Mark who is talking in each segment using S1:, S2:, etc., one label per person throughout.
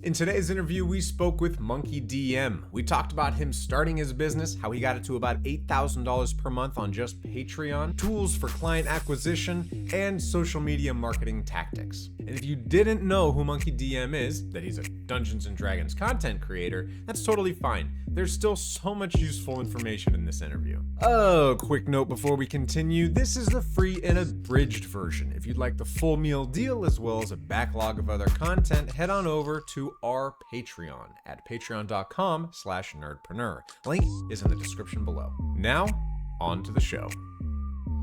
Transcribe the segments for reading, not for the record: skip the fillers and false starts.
S1: In today's interview, we spoke with MonkeyDM. We talked about him starting his business, how he got it to about $8,000 per month on just Patreon, tools for client acquisition, and social media marketing tactics. And if you didn't know who MonkeyDM is, that he's a Dungeons & Dragons content creator, that's totally fine. There's still so much useful information in this interview. Oh, quick note before we continue, this is the free and abridged version. If you'd like the full meal deal as well as a backlog of other content, head on over to our Patreon at patreon.com/nerdpreneur. Link is in the description below. Now, on to the show.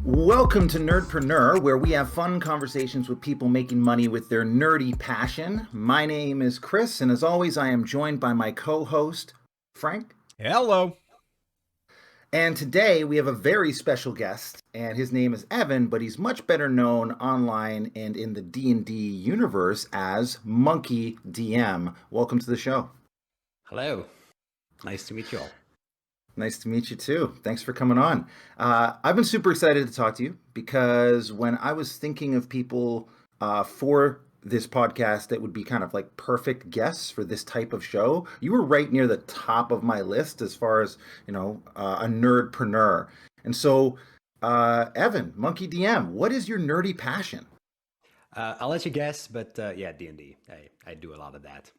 S2: Welcome to Nerdpreneur, where we have fun conversations with people making money with their nerdy passion. My name is Chris, and as always, I am joined by my co-host, Frank.
S1: Hello.
S2: And today we have a very special guest, and his name is Evan, but he's much better known online and in the D&D universe as MonkeyDM. Welcome to the show.
S3: Hello. Nice to meet you all.
S2: Nice to meet you too. Thanks for coming on. I've been super excited to talk to you because when I was thinking of people for this podcast that would be kind of like perfect guests for this type of show, you were right near the top of my list as far as, a nerdpreneur. And so, Evan, MonkeyDM, what is your nerdy passion?
S3: I'll let you guess, but yeah, D&D. I do a lot of that.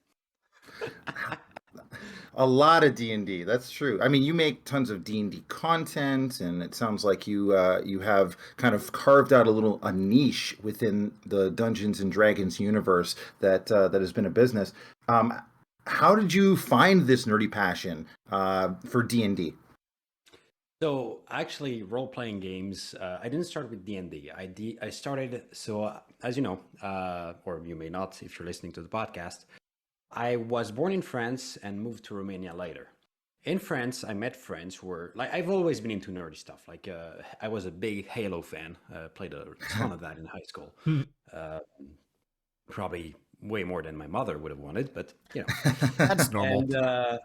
S2: A lot of D&D, that's true. I mean, you make tons of D&D content, and it sounds like you have kind of carved out a niche within the Dungeons and Dragons universe that has been a business. How did you find this nerdy passion for D&D?
S3: So actually, role-playing games, I didn't start with D&D. I started, as you know, or you may not if you're listening to the podcast, I was born in France and moved to Romania later. In France, I met friends who were, like, I've always been into nerdy stuff. Like, I was a big Halo fan, played a ton of that in high school. Probably way more than my mother would have wanted, but,
S1: That's normal.
S3: And,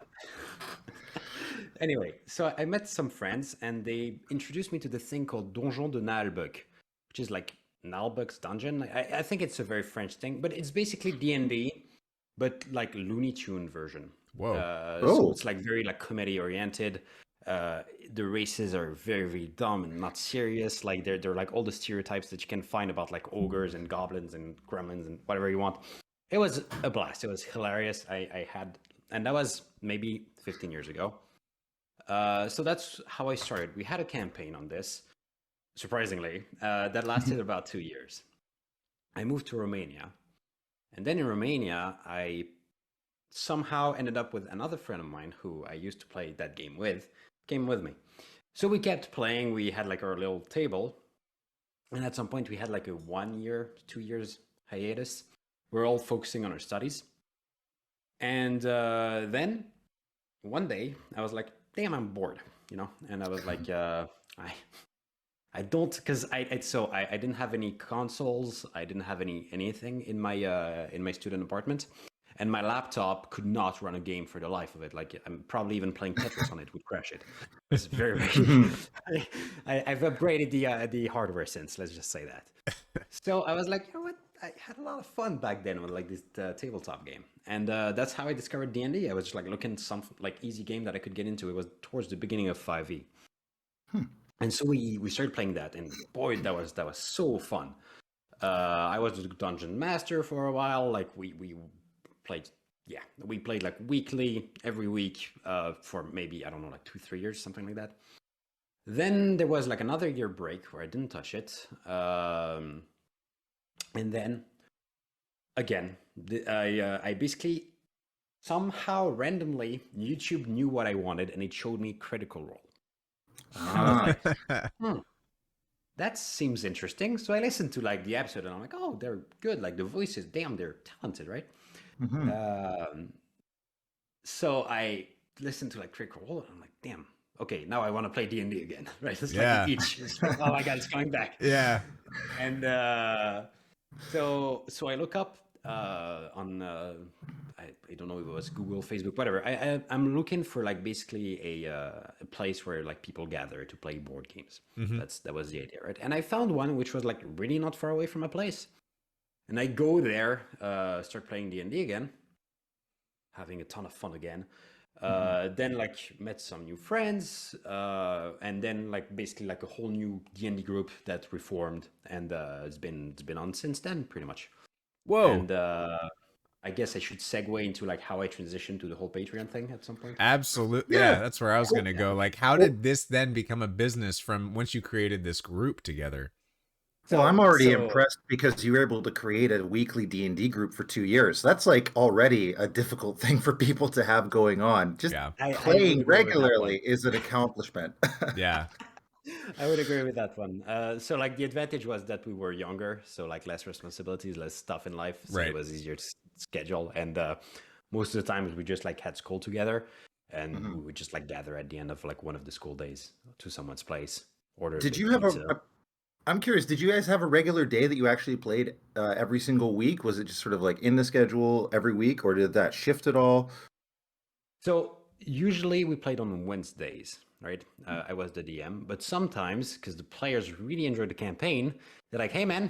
S3: anyway, so I met some friends and they introduced me to the thing called Donjon de Nalbuck, which is like Nalbuck's dungeon. I think it's a very French thing, but it's basically D&D, but like Looney Tune version.
S1: Whoa.
S3: So it's like very like comedy oriented. The races are very, very dumb and not serious. Like they're like all the stereotypes that you can find about like ogres and goblins and gremlins and whatever you want. It was a blast. It was hilarious. And that was maybe 15 years ago. So that's how I started. We had a campaign on this, surprisingly, that lasted about 2 years. I moved to Romania. And then in Romania, I somehow ended up with another friend of mine who I used to play that game with, came with me. So we kept playing. We had like our little table. And at some point, we had like a 1 year, 2 years hiatus. We're all focusing on our studies. And then one day, I was like, damn, I'm bored, And I was like, I don't, because I didn't have any consoles. I didn't have anything in my student apartment, and my laptop could not run a game for the life of it. Like I'm probably even playing Tetris on it would crash it. It's very, very. I've upgraded the hardware since. Let's just say that. So I was like, you know what? I had a lot of fun back then with like this tabletop game, and that's how I discovered D&D. I was just like looking some like easy game that I could get into. It was towards the beginning of 5e. And so we started playing that, and boy, that was so fun. I was a dungeon master for a while. Like we played like weekly, every week for maybe, I don't know, like 2-3 years, something like that. Then there was like another year break where I didn't touch it, and then again, I basically somehow randomly YouTube knew what I wanted, and it showed me Critical Role. And I was like, that seems interesting. So I listened to like the episode and I'm like, oh, they're good. Like the voices, damn, they're talented, right? So I listened to like Critical Role and I'm like, damn, okay, now I want to play D&D again, right? It's like each. Oh my God, it's coming back.
S1: Yeah.
S3: And so I look up on I don't know if it was Google, Facebook, whatever. I'm looking for like basically a place where like people gather to play board games. That was the idea, right? And I found one which was like really not far away from my place. And I go there, start playing D&D again. having a ton of fun again.
S2: Mm-hmm.
S3: Then like met some new friends, and then like basically like a whole new D&D group that reformed, and it's been on since then pretty much.
S1: Whoa.
S3: And I guess I should segue into like how I transitioned to the whole Patreon thing at some point.
S1: Absolutely.
S2: Yeah.
S1: Yeah, that's where I was going to go. Like, how
S2: Well,
S1: did this then become a business from once you created this group together?
S2: well, I'm
S3: So
S2: already
S3: so
S2: impressed because you were able to create a weekly D&D group for 2 years. That's like already a difficult thing for people to have going on. Just
S1: Yeah.
S3: I would
S2: playing
S3: agree with that one.
S2: regularly is an accomplishment.
S1: Yeah.
S3: I would agree with that one. So like the advantage was that we were younger, so like less responsibilities, less stuff in life, so it
S1: Right.
S3: was easier to schedule. And most of the times we just like had school together, and
S2: Mhm.
S3: we would just like gather at the end of like one of the school days to someone's place, order a
S2: Did
S3: big
S2: you have
S3: pizza.
S2: I'm curious, did you guys have a regular day that you actually played every single week? Was it just sort of like in the schedule every week, or did that shift at all?
S3: So usually we played on Wednesdays, right? I was the DM, but sometimes because the players really enjoyed the campaign, they're like, "Hey man,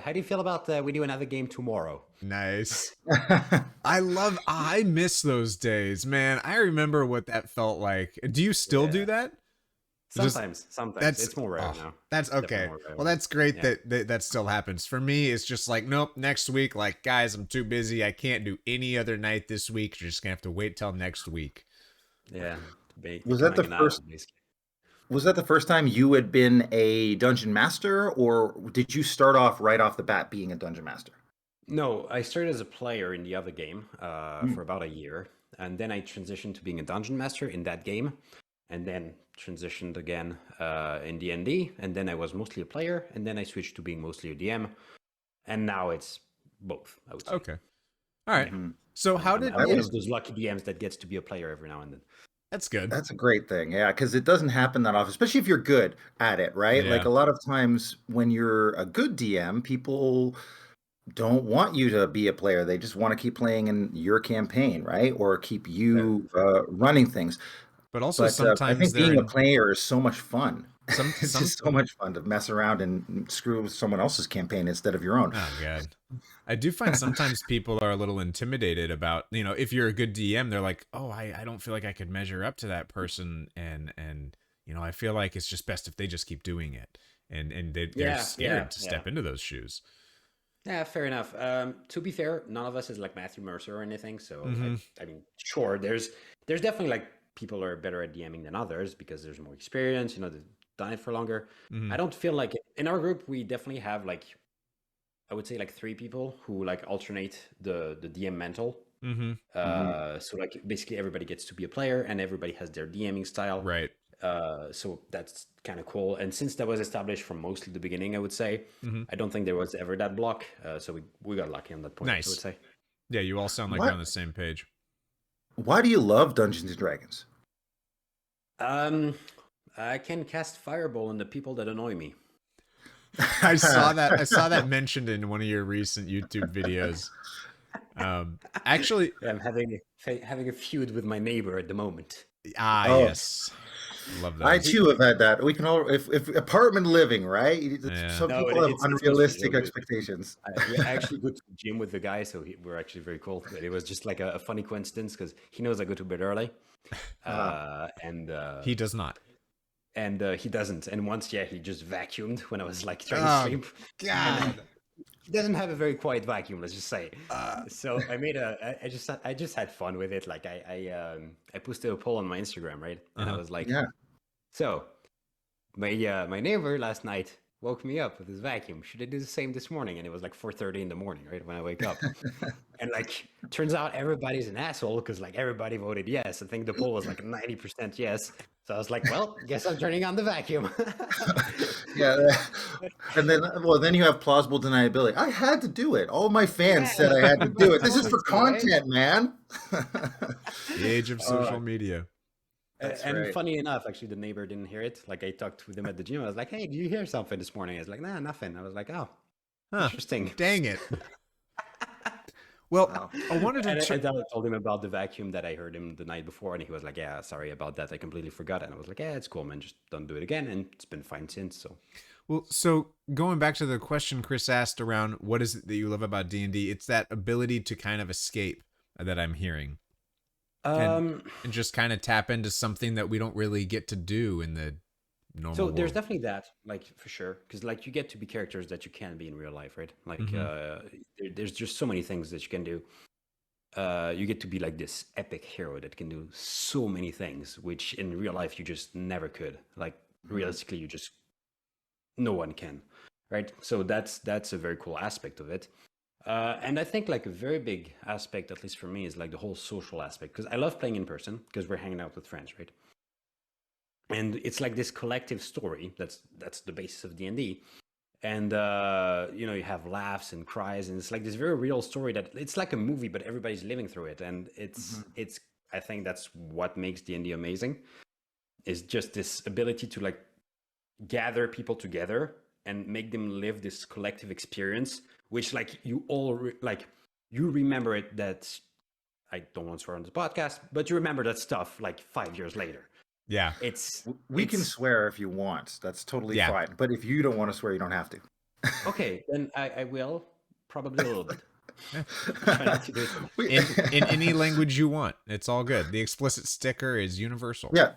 S3: how do you feel about we do another game tomorrow?"
S1: Nice. I miss those days, man. I remember what that felt like. Do you still do
S3: Yeah.
S1: that? Just
S3: Sometimes
S1: that's
S3: it's more rare now.
S1: that's
S3: Definitely
S1: okay.
S3: more rare
S1: Well,
S3: now.
S1: that's great
S3: Yeah.
S1: that still happens. For me, it's just like, nope, next week, like, guys, I'm too busy. I can't do any other night this week. You're just gonna have to wait till next week.
S3: Yeah,
S2: Was that the
S3: becoming an
S2: first
S3: island, basically.
S2: was that the first time you had been a dungeon master, or did you start off right off the bat being a dungeon master?
S3: No, I started as a player in the other game
S2: Mm.
S3: for about a year, and then I transitioned to being a dungeon master in that game, and then transitioned again in D&D, and then I was mostly a player, and then I switched to being mostly a DM, and now it's both, I would say.
S1: Okay. All right.
S3: Yeah.
S1: So how did
S3: I'm
S2: At
S3: one
S2: least
S3: of those lucky DMs that gets to be a player every now and then.
S1: that's good.
S2: that's a great thing, yeah, because it doesn't happen that often, especially if you're good at it, right? Like
S1: Yeah.
S2: a lot of times when you're a good DM, people don't want you to be a player. They just want to keep playing in your campaign, right? Or keep
S3: Yeah.
S2: you running things.
S1: But also
S2: But I
S1: sometimes
S2: think
S1: they're
S2: being a
S1: in
S2: player is so much fun. It's
S1: some
S2: just so much fun to mess around and screw with someone else's campaign instead of your own.
S1: Oh god. I do find sometimes people are a little intimidated about, if you're a good DM, they're like, "Oh, I don't feel like I could measure up to that person and I feel like it's just best if they just keep doing it." And they're
S3: Yeah,
S1: scared to
S3: yeah.
S1: step into those shoes.
S3: Yeah, fair enough. To be fair, none of us is like Matthew Mercer or anything. So
S1: Mhm.
S3: I mean, sure, there's definitely like people are better at DMing than others because there's more experience. They've done it for longer.
S1: Mhm.
S3: I don't feel like in our group we definitely have like I would say like 3 people who like alternate the DM mantle.
S1: Mhm.
S3: So like basically everybody gets to be a player and everybody has their DMing style.
S1: Right.
S3: So that's kind of cool. And since that was established from mostly the beginning, I would say,
S1: Mhm.
S3: I don't think there was ever that block. So we got lucky on that point, I
S1: Nice.
S3: would say.
S1: Yeah, you all sound like you're
S2: What?
S1: on the same page.
S2: Why do you love Dungeons and Dragons?
S3: I can cast Fireball on the people that annoy me.
S1: I saw that mentioned in one of your recent YouTube videos. Actually,
S3: I'm having a feud with my neighbor at the moment.
S2: Oh.
S1: yes. Love
S2: I
S1: those.
S2: too have had that. We can all, if apartment living, right?
S1: Yeah.
S2: Some
S3: No,
S2: people have
S3: it's mostly
S2: unrealistic
S3: joke.
S2: expectations.
S3: We actually go to the gym with the guy, so we're actually very cool. But it was just like a funny coincidence because he knows I go to bed early, and
S1: He does not.
S3: and he doesn't. And once, he just vacuumed when I was like trying to
S1: Oh,
S3: sleep.
S1: God.
S3: He doesn't have a very quiet vacuum, let's just say. So I made I just had fun with it. Like I posted a poll on my Instagram, right? And I was like,
S2: Yeah.
S3: so my neighbor last night woke me up with his vacuum. Should I do the same this morning? And it was like 4:30 in the morning, right when I wake up. And like, turns out everybody's an asshole because like everybody voted yes. I think the poll was like 90% yes. So I was like, well, guess I'm turning on the vacuum.
S2: Yeah. And then you have plausible deniability. I had to do it. All my fans said I had to do it. This is for content, man.
S1: The age of social media.
S2: That's
S3: And
S2: right.
S3: funny enough, actually, the neighbor didn't hear it. Like I talked with him at the gym. I was like, hey, did you hear something this morning? I was like, nah, nothing. I was like, oh,
S1: Huh.
S3: interesting.
S1: Dang it. Well,
S2: Wow.
S1: I wanted
S3: And
S1: to.
S3: I told him about the vacuum that I heard him the night before, and he was like, "Yeah, sorry about that. I completely forgot." And I was like, "Yeah, it's cool, man. Just don't do it again." And it's been fine since. So
S1: Well, so going back to the question Chris asked around what is it that you love about D&D, it's that ability to kind of escape that I'm hearing. And just kind of tap into something that we don't really get to do in the normal
S3: So there's
S1: world.
S3: definitely that, like for sure, because like you get to be characters that you can't be in real life, right? Like there's just so many things that you can do. You get to be like this epic hero that can do so many things, which in real life you just never could. Like realistically, you just no one can, right? So that's a very cool aspect of it. And I think like a very big aspect, at least for me, is like the whole social aspect, because I love playing in person because we're hanging out with friends, right? And it's like this collective story. That's the basis of D&D. And you have laughs and cries, and it's like this very real story that it's like a movie, but everybody's living through it. And it's I think that's what makes D&D amazing, is just this ability to like gather people together and make them live this collective experience, which like you all you remember it. That I don't want to swear on this podcast, but you remember that stuff like 5 years later.
S1: Yeah.
S2: We can swear if you want. That's totally fine. But if you don't want to swear, you don't have to.
S3: Okay, then I will, probably a little bit. Try not to do
S1: it in any language you want. It's all good. The explicit sticker is universal.
S2: Yeah.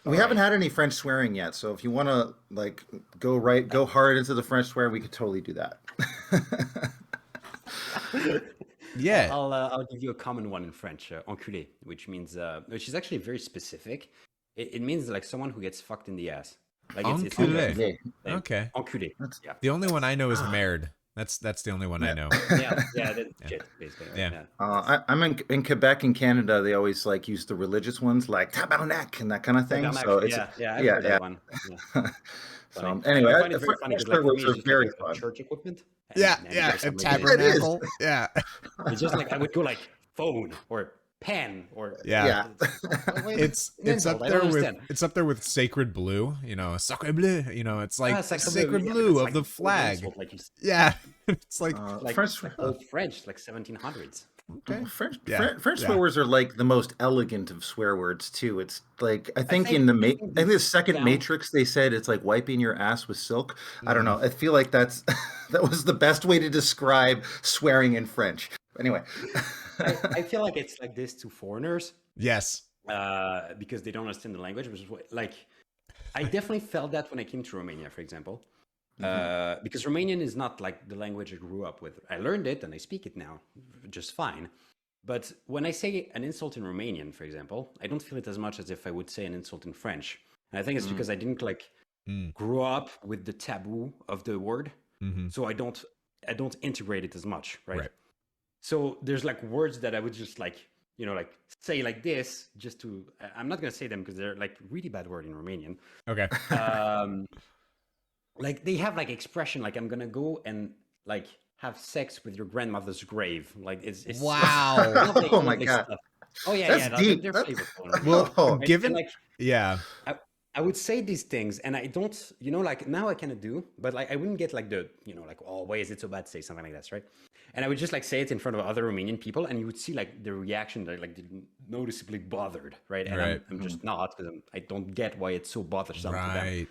S2: We haven't had any French swearing yet, so if you want to like go hard into the French swear, we could totally do that.
S1: Yeah.
S3: I'll give you a common one in French, enculé, which is actually very specific. It means like someone who gets fucked in the ass. Like
S1: enculé. Okay.
S3: Enculé. Yeah.
S1: The only one I know is merde. That's the only one I know.
S3: Yeah. Shit, basically. Right?
S2: Yeah. I'm in Quebec and Canada. They always like use the religious ones, like tabarnak and that kind of thing.
S3: Tabarnak,
S2: so it's
S3: I've heard that one. Yeah.
S2: So anyway,
S3: I find it very funny because like, for me, it's
S2: very
S3: like
S2: fun.
S3: Church equipment.
S1: A tabernacle. Yeah.
S3: It's just like I would go like phone or pen or
S1: it's up there with sacred blue, sacre bleu, it's like sacred blue of the flag. It's like
S3: old French, like 1700s.
S2: Okay. French swear words are like the most elegant of swear words too. It's like I think the second Matrix they said it's like wiping your ass with silk. I don't know. I feel like that was the best way to describe swearing in French. Anyway,
S3: I feel like it's like this to foreigners.
S1: Yes.
S3: Because they don't understand the language, which is like I definitely felt that when I came to Romania, for example. Because Romanian is not like the language I grew up with. I learned it and I speak it now just fine. But when I say an insult in Romanian, for example, I don't feel it as much as if I would say an insult in French. And I think it's because I didn't like grow up with the taboo of the word. So I don't integrate it as much, right? So there's like words that I would just like, like say like this just to, I'm not going to say them because they're like really bad word in Romanian.
S1: Okay.
S3: Like they have like expression, like I'm going to go and like have sex with your grandmother's grave. Like it's
S1: wow.
S2: Oh my God.
S3: Stuff. Oh yeah.
S2: That's deep.
S3: They're flavorful.
S1: Well, given like,
S3: I would say these things and I don't, like now I kind of do, but like I wouldn't get like the, like, oh, why is it so bad to say something like this, right? And I would just like say it in front of other Romanian people and you would see like the reaction, they're like noticeably bothered, right? And I'm just not, because I don't get why it's so bothersome to them.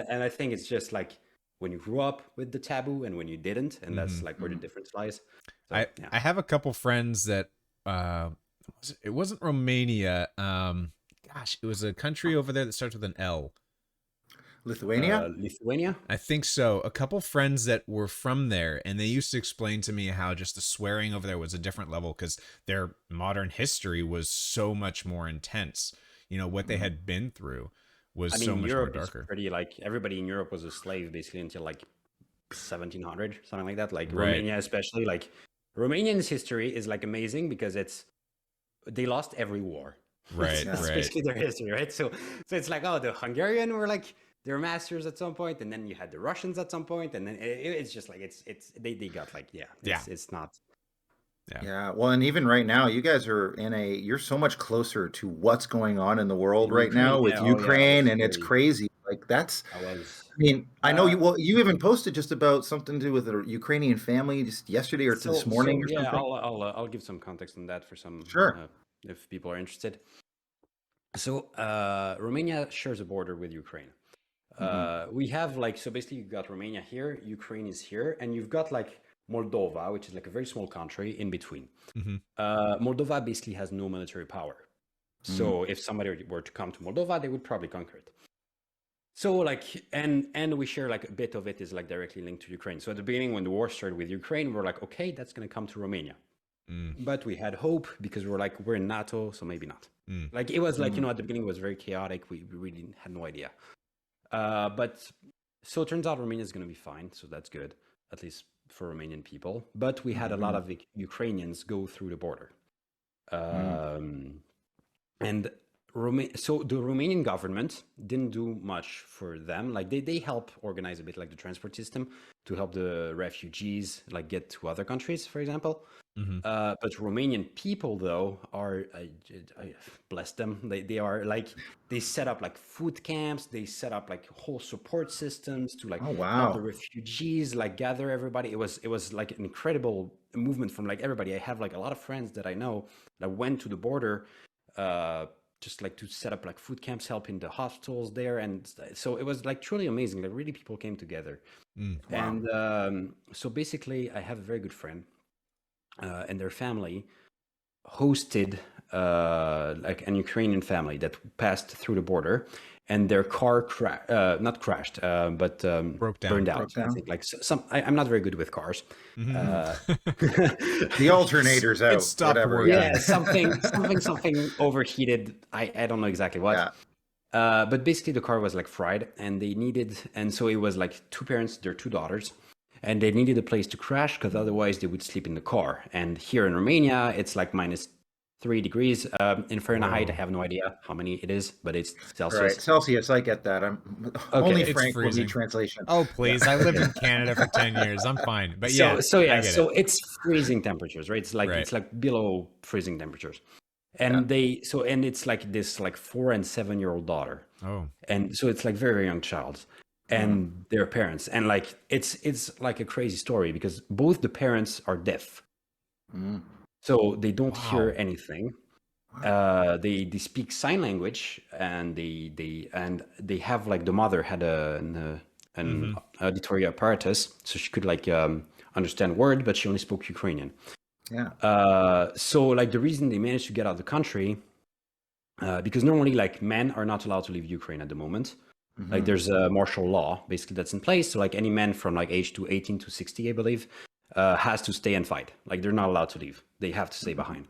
S3: And I think it's just like when you grew up with the taboo and when you didn't, and that's like where the difference lies. So,
S1: I have a couple friends that, it wasn't Romania. It was a country over there that starts with an L.
S2: Lithuania?
S3: Lithuania?
S1: I think so. A couple friends that were from there, and they used to explain to me how just the swearing over there was a different level because their modern history was so much more intense. What they had been through was so much
S3: Europe
S1: more darker.
S3: Is pretty like everybody in Europe was a slave basically until like 1700, something like that. Like Romania, especially, like Romanians' history is like amazing because they lost every war.
S1: Right,
S3: That's basically their history, right? So it's like, oh, the Hungarian were like their masters at some point, and then you had the Russians at some point, and then it's just like they got like it's not.
S2: Yeah. Well, and even right now, you guys are you're so much closer to what's going on in the world right now with Ukraine, and it's crazy. Like I know you even posted just about something to do with a Ukrainian family just yesterday or this morning or something.
S3: I'll give some context on that for some if people are interested. So Romania shares a border with Ukraine. We have so basically you got Romania here, Ukraine is here, and you've got like Moldova, which is like a very small country in between. Moldova basically has no military power. So if somebody were to come to Moldova, they would probably conquer it. So like, and we share like a bit of it is like directly linked to Ukraine. So at the beginning, when the war started with Ukraine, we're like, okay, that's going to come to Romania. But we had hope because we're in NATO, so maybe not. Like it was like, at the beginning it was very chaotic. We really had no idea. But so it turns out Romania is going to be fine. So that's good, at least for Romanian people. But we had a lot of Ukrainians go through the border. And so the Romanian government didn't do much for them. Like they help organize a bit like the transport system to help the refugees like get to other countries, for example. But Romanian people though are, I bless them. They are like, they set up like food camps. They set up like whole support systems to like help the refugees, like gather everybody. It was like an incredible movement from like everybody. I have like a lot of friends that I know that went to the border, just like to set up like food camps, help in the hospitals there. And so it was like truly amazing. Like really people came together. And so basically I have a very good friend and their family hosted like an Ukrainian family that passed through the border, and their car not crashed, but burned out. I think like I'm not very good with cars.
S2: The alternator's out.
S1: It stopped
S2: working.
S3: Yeah, something overheated. I don't know exactly what.
S2: Yeah.
S3: But basically the car was like fried, and so it was like two parents, their two daughters, and they needed a place to crash because otherwise they would sleep in the car. And here in Romania, it's like -3 degrees in Fahrenheit. I have no idea how many it is, but it's Celsius.
S2: Right, Celsius, I get that. Only Frank will need translation.
S1: Oh, please. I lived in Canada for 10 years. I'm fine. But
S3: So it's freezing temperatures, right? It's like below freezing temperatures. And and it's like this like 4 and 7-year-old daughter.
S1: Oh.
S3: And so it's like very, very young child. And their parents. And like it's like a crazy story because both the parents are deaf. So they don't hear anything. They speak sign language, and they have like, the mother had an auditory apparatus, so she could like understand word, but she only spoke Ukrainian. So like the reason they managed to get out of the country, because normally like men are not allowed to leave Ukraine at the moment. Like there's a martial law basically that's in place. So like any man from like age to 18 to 60, I believe, has to stay and fight. Like they're not allowed to leave. They have to stay behind.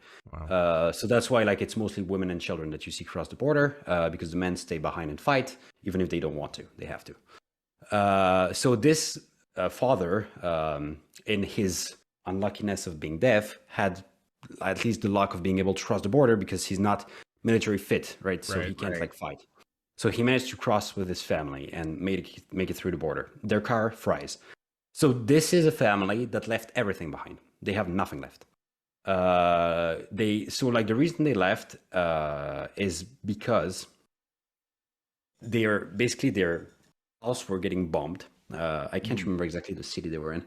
S3: So that's why like it's mostly women and children that you see cross the border, because the men stay behind and fight, even if they don't want to. They have to. So this father, in his unluckiness of being deaf, had at least the luck of being able to cross the border because he's not military fit, right? So he can't like fight. So he managed to cross with his family and make it through the border. Their car fries. So this is a family that left everything behind. They have nothing left. The reason they left is because their house were getting bombed. I can't remember exactly the city they were in,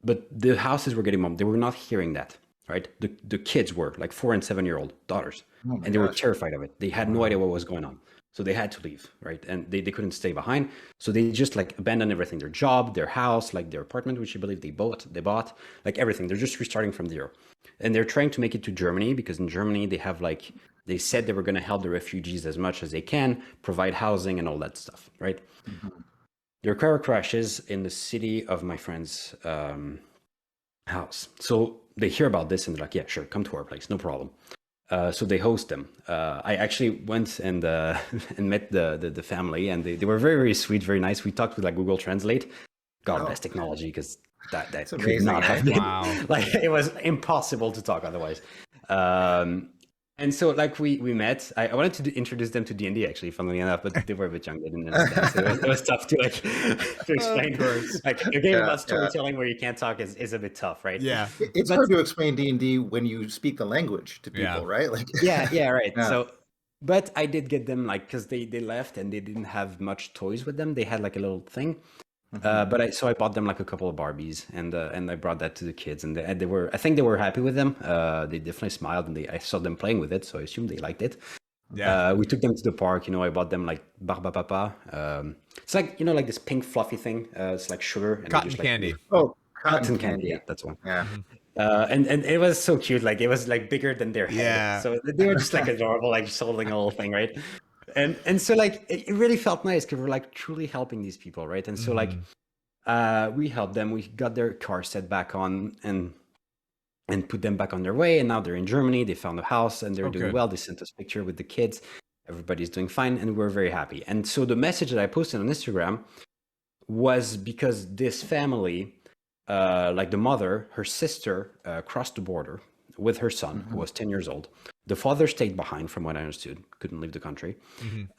S3: but the houses were getting bombed. They were not hearing that, right? The kids were like 4 and 7-year-old daughters, and they were terrified of it. They had no idea what was going on. So they had to leave, right? And they couldn't stay behind. So they just like abandoned everything, their job, their house, like their apartment, which I believe they bought, like everything. They're just restarting from zero. And they're trying to make it to Germany because in Germany they have like, they said they were going to help the refugees as much as they can, provide housing and all that stuff, right? Their car crashes in the city of my friend's house. So they hear about this and they're like, yeah, sure, come to our place, no problem. So they host them. I actually went and met the family, and they were very, very sweet, very nice. We talked with like Google Translate. God bless technology, because that could
S2: amazing,
S3: not have been.
S1: Wow.
S3: Like it was impossible to talk otherwise. And so like we met. I wanted to introduce them to D&D actually, funnily enough, but they were a bit young. They didn't understand. So it was tough to like to explain. Like a game about storytelling where you can't talk is a bit tough, right?
S1: Yeah.
S2: It's hard to explain D&D when you speak the language to people, right? Like
S3: right. Yeah. So, but I did get them like, because they left and they didn't have much toys with them. They had like a little thing. But I bought them like a couple of Barbies, and I brought that to the kids, and they were, I think they were happy with them. They definitely smiled, and I saw them playing with it, so I assumed they liked it. We took them to the park. I bought them like Barba Papa. It's like like this pink fluffy thing. It's like sugar and
S1: Cotton candy.
S2: Oh,
S3: cotton candy. Yeah, that's one.
S2: Yeah.
S3: And it was so cute. Like it was like bigger than their head.
S1: Yeah.
S3: So they were just like adorable, like just holding the whole thing, right? And so like it really felt nice because we're like truly helping these people, right? And so like we helped them. We got their car set back on and put them back on their way. And now they're in Germany. They found a house and they're doing well. They sent us a picture with the kids. Everybody's doing fine, and we're very happy. And so the message that I posted on Instagram was because this family, like the mother, her sister crossed the border with her son, who was 10 years old. The father stayed behind, from what I understood, couldn't leave the country.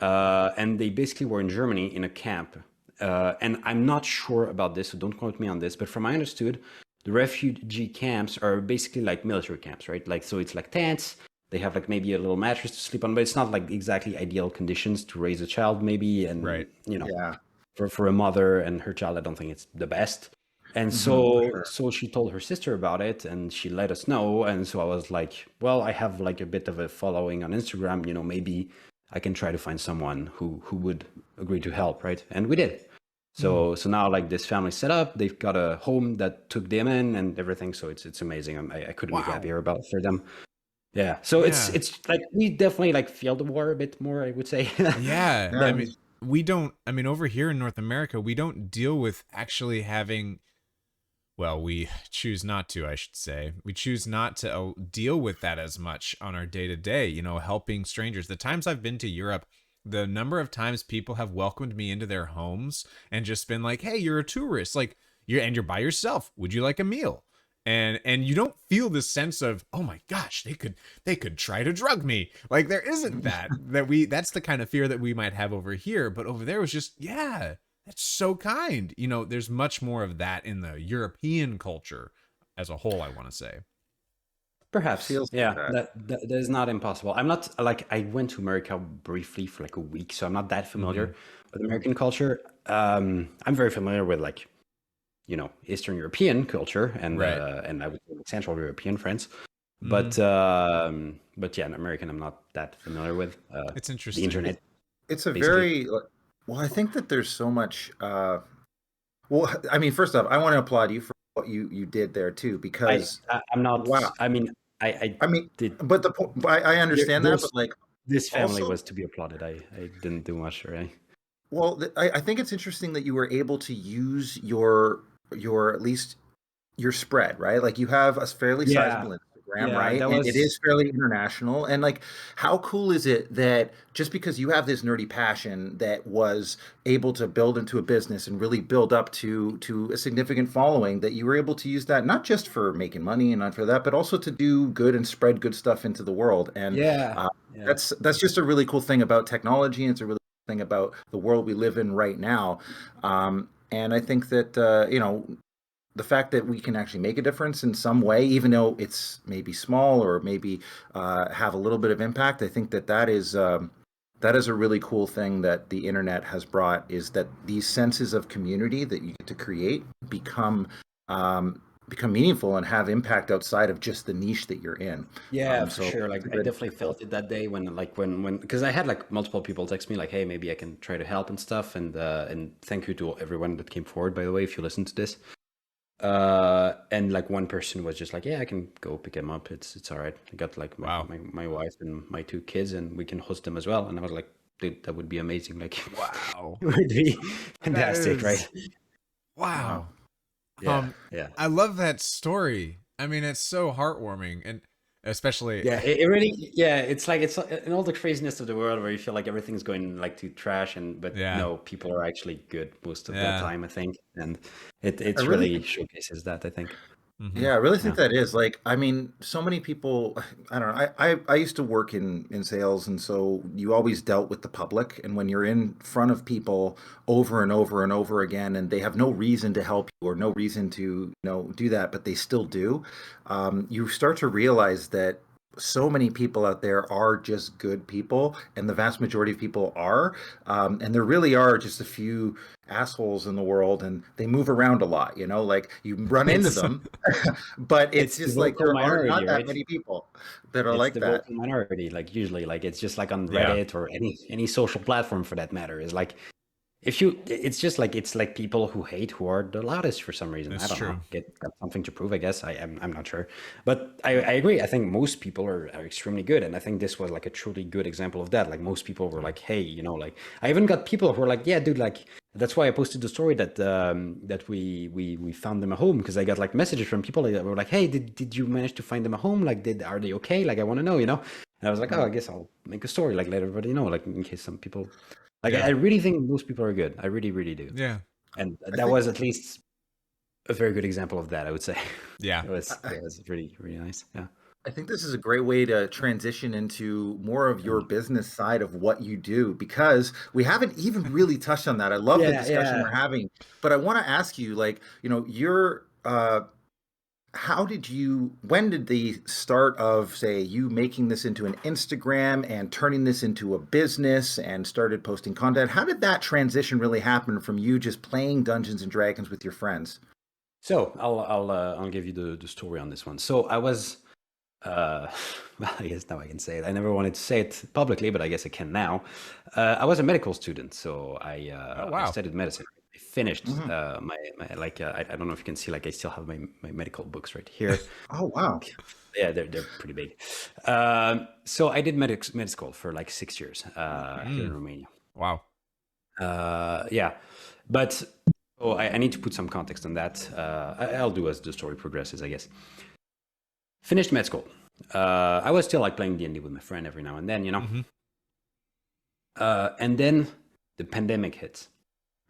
S3: And they basically were in Germany in a camp. And I'm not sure about this, so don't quote me on this, but from what I understood, the refugee camps are basically like military camps, right? Like, so it's like tents. They have like maybe a little mattress to sleep on, but it's not like exactly ideal conditions to raise a child, maybe. And, you know, for a mother and her child, I don't think it's the best. And so she told her sister about it, and she let us know. And so I was like, well, I have like a bit of a following on Instagram, you know, maybe I can try to find someone who would agree to help, right? And we did. So now like this family set up, they've got a home that took them in and everything. So it's amazing. I couldn't be happier about it for them. Yeah. So it's like we definitely like feel the war a bit more, I would say.
S1: Yeah. I mean, we don't. I mean, over here in North America, we don't deal with actually having. Well, we choose not to, I should say. We choose not to deal with that as much on our day-to-day, you know, helping strangers. The times I've been to Europe, the number of times people have welcomed me into their homes and just been like, hey, you're a tourist. Like, you're by yourself. Would you like a meal? And you don't feel this sense of, oh my gosh, they could try to drug me. Like, there isn't that's the kind of fear that we might have over here. But over there was just, yeah, that's so kind. You know, there's much more of that in the European culture as a whole, I want to say.
S3: Perhaps. Yeah, that is not impossible. I'm not like, I went to America briefly for like a week, so I'm not that familiar with American culture. I'm very familiar with like, you know, Eastern European culture and I would say Central European friends. But yeah, in American, I'm not that familiar with.
S1: It's interesting.
S3: The internet.
S2: It's a very, well, I think that there's so much, well, I mean, first off, I want to applaud you for what you did there too, because
S3: I'm not, I mean, I did,
S2: but I understand that, but like
S3: this family was to be applauded. I didn't do much, right?
S2: Well, I think it's interesting that you were able to use your at least your spread, right? Like you have a fairly sizable Instagram, right? And it is fairly international. And like, how cool is it that just because you have this nerdy passion that was able to build into a business and really build up to a significant following, that you were able to use that not just for making money and not for that, but also to do good and spread good stuff into the world. And that's just a really cool thing about technology. And it's a really cool thing about the world we live in right now. And I think that, you know, the fact that we can actually make a difference in some way, even though it's maybe small or maybe have a little bit of impact, I think that is a really cool thing that the internet has brought, is that these senses of community that you get to create become meaningful and have impact outside of just the niche that you're in.
S3: Yeah, for sure. Like I definitely felt it that day when because I had like multiple people text me like, hey, maybe I can try to help and stuff. And thank you to everyone that came forward, by the way, if you listen to this. And like one person was just like, yeah, I can go pick him up. It's all right. I got like my wife and my 2 kids, and we can host them as well. And I was like, dude, that would be amazing. Like, wow, it would be fantastic, right?
S1: Wow.
S3: Yeah,
S1: I love that story. I mean, it's so heartwarming, and especially
S3: it really it's like it's in all the craziness of the world where you feel like everything's going like to trash, but no, people are actually good most of the time, I think, and it really showcases that, I think.
S2: Yeah, I really think that is like, I mean, so many people, I don't know, I used to work in sales, and so you always dealt with the public, and when you're in front of people over and over and over again, and they have no reason to help you or no reason to, you know, do that, but they still do, you start to realize that so many people out there are just good people, and the vast majority of people are, and there really are just a few assholes in the world, and they move around a lot, you know, like you run into them, but it's just like there are not that many people that are like that. It's the vocal
S3: minority, like usually, like it's just like on Reddit or any social platform for that matter, is like it's just like it's like people who hate who are the loudest for some reason.
S1: That's
S3: I don't
S1: true.
S3: know. Got something to prove, I guess. I'm not sure, but I agree. I think most people are extremely good, and I think this was like a truly good example of that. Like most people were like, hey, you know, like I even got people who were like, yeah, dude, like that's why I posted the story that that we found them a home, because I got like messages from people that were like, hey, did you manage to find them a home? Like, are they okay? Like, I want to know, you know. And I was like, oh, I guess I'll make a story, like let everybody know, like in case some people. Like,
S1: Yeah.
S3: I really think most people are good. I really, really do.
S1: Yeah.
S3: And that was at least a very good example of that, I would say.
S1: Yeah.
S3: It was really, really nice. Yeah.
S2: I think this is a great way to transition into more of your business side of what you do, because we haven't even really touched on that. I love the discussion we're having, but I want to ask you, like, you know, when did the start of, say, you making this into an Instagram and turning this into a business and started posting content, how did that transition really happen from you just playing Dungeons and Dragons with your friends?
S3: So I'll give you the story on this one. So I was, well, I guess now I can say it. I never wanted to say it publicly, but I guess I can now. I was a medical student, so I studied medicine. I finished my like I don't know if you can see, like I still have my medical books right here.
S2: Oh wow!
S3: Yeah, they're pretty big. So I did med school for like 6 years here in Romania.
S1: Wow.
S3: Yeah, but I need to put some context on that. I'll do as the story progresses, I guess. Finished med school. I was still like playing D&D with my friend every now and then, you know. And then the pandemic hits.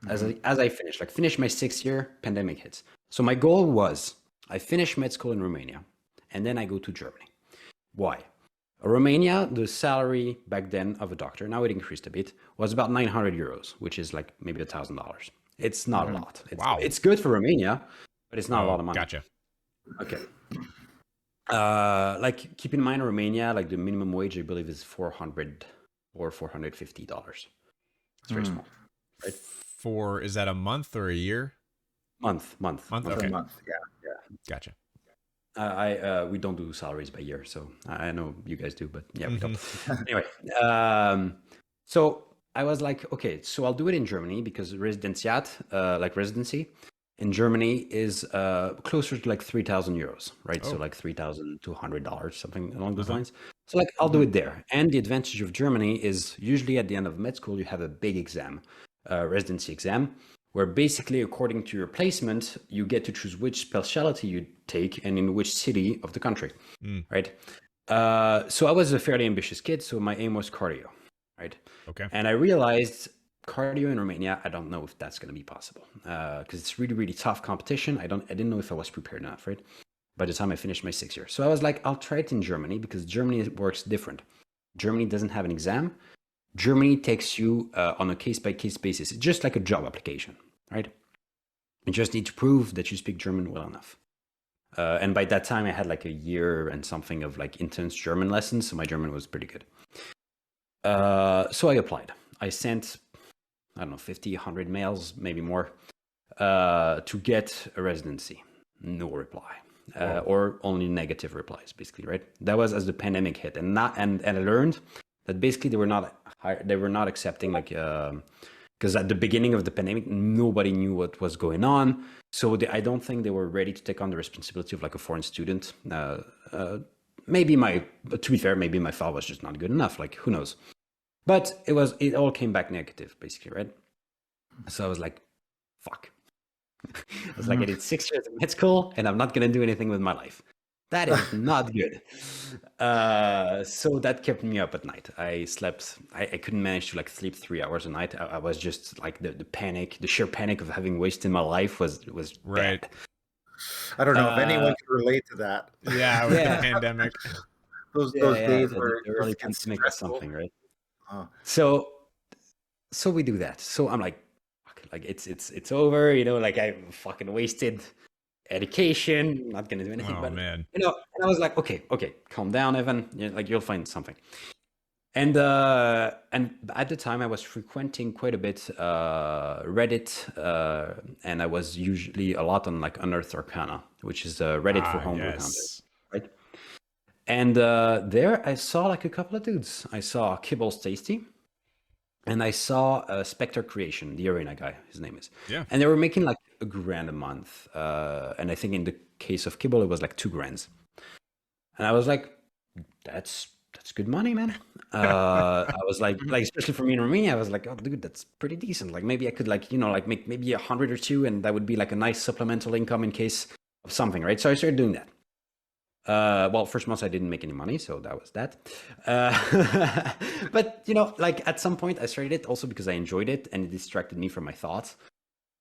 S3: As I finished my 6th year, pandemic hits. So my goal was I finish med school in Romania, and then I go to Germany. Why? Romania, the salary back then of a doctor, now it increased a bit, was about 900 euros, which is like maybe $1,000. It's not a lot. It's good for Romania, but it's not a lot of money.
S1: Gotcha.
S3: Okay. Like keep in mind, Romania, like the minimum wage, I believe, is $400 or $450. It's very small, right?
S1: Is that a month or a year?
S3: Month.
S1: Okay.
S2: A month. Yeah.
S1: Gotcha.
S3: We don't do salaries by year, so I know you guys do, but yeah, we don't. Anyway, so I was like, okay, so I'll do it in Germany, because residency in Germany is closer to like 3,000 euros, right? So like $3,200, something along those lines. So like I'll do it there. And the advantage of Germany is usually at the end of med school, you have a big exam, residency exam, where basically according to your placement, you get to choose which specialty you take and in which city of the country, right? So I was a fairly ambitious kid, so my aim was cardio, right?
S1: Okay.
S3: And I realized cardio in Romania, I don't know if that's going to be possible, because it's really, really tough competition. I didn't know if I was prepared enough, right? By the time I finished my 6 years. So I was like, I'll try it in Germany, because Germany works different. Germany doesn't have an exam. Germany takes you on a case-by-case basis. It's just like a job application, right? You just need to prove that you speak German well enough. And by that time, I had like a year and something of like intense German lessons, so my German was pretty good. So I applied. I sent, I don't know, 50, 100 mails, maybe more, to get a residency. No reply. Or only negative replies, basically, right? That was as the pandemic hit, and I learned that basically they were not accepting, like, because at the beginning of the pandemic, nobody knew what was going on, so I don't think they were ready to take on the responsibility of like a foreign student. To be fair, maybe my file was just not good enough. Like, who knows? But it all came back negative, basically, right? So I was like, fuck. I was like, I did 6 years of med school and I'm not going to do anything with my life. That is not good. So that kept me up at night. I slept, I couldn't manage to like sleep 3 hours a night. I was just like the panic, the sheer panic of having wasted my life was
S1: right.
S3: bad.
S2: I don't know if anyone can relate to that.
S1: Yeah, with the pandemic.
S2: Those days
S3: where
S2: the
S3: early pandemic was something, right?
S2: Oh.
S3: So we do that. So I'm like, fuck, like it's over, you know, like I fucking wasted education, I'm not gonna do anything about it. You know, and I was like, okay, calm down, Evan. Like you'll find something. And at the time I was frequenting quite a bit Reddit, and I was usually a lot on like Unearthed Arcana, which is Reddit for homebrew content, right? And there I saw like a couple of dudes. I saw Kibbles Tasty, and I saw Spectre Creation, the arena guy, his name is.
S1: Yeah.
S3: And they were making like $1,000 a month. And I think in the case of Kibble, it was like $2,000. And I was like, that's good money, man. I was like especially for me in Romania, I was like, oh, dude, that's pretty decent. Like maybe I could like, like make maybe 100 or two, and that would be like a nice supplemental income in case of something, right? So I started doing that. Well, first month I didn't make any money, so that was that. But like at some point I started it also because I enjoyed it and it distracted me from my thoughts.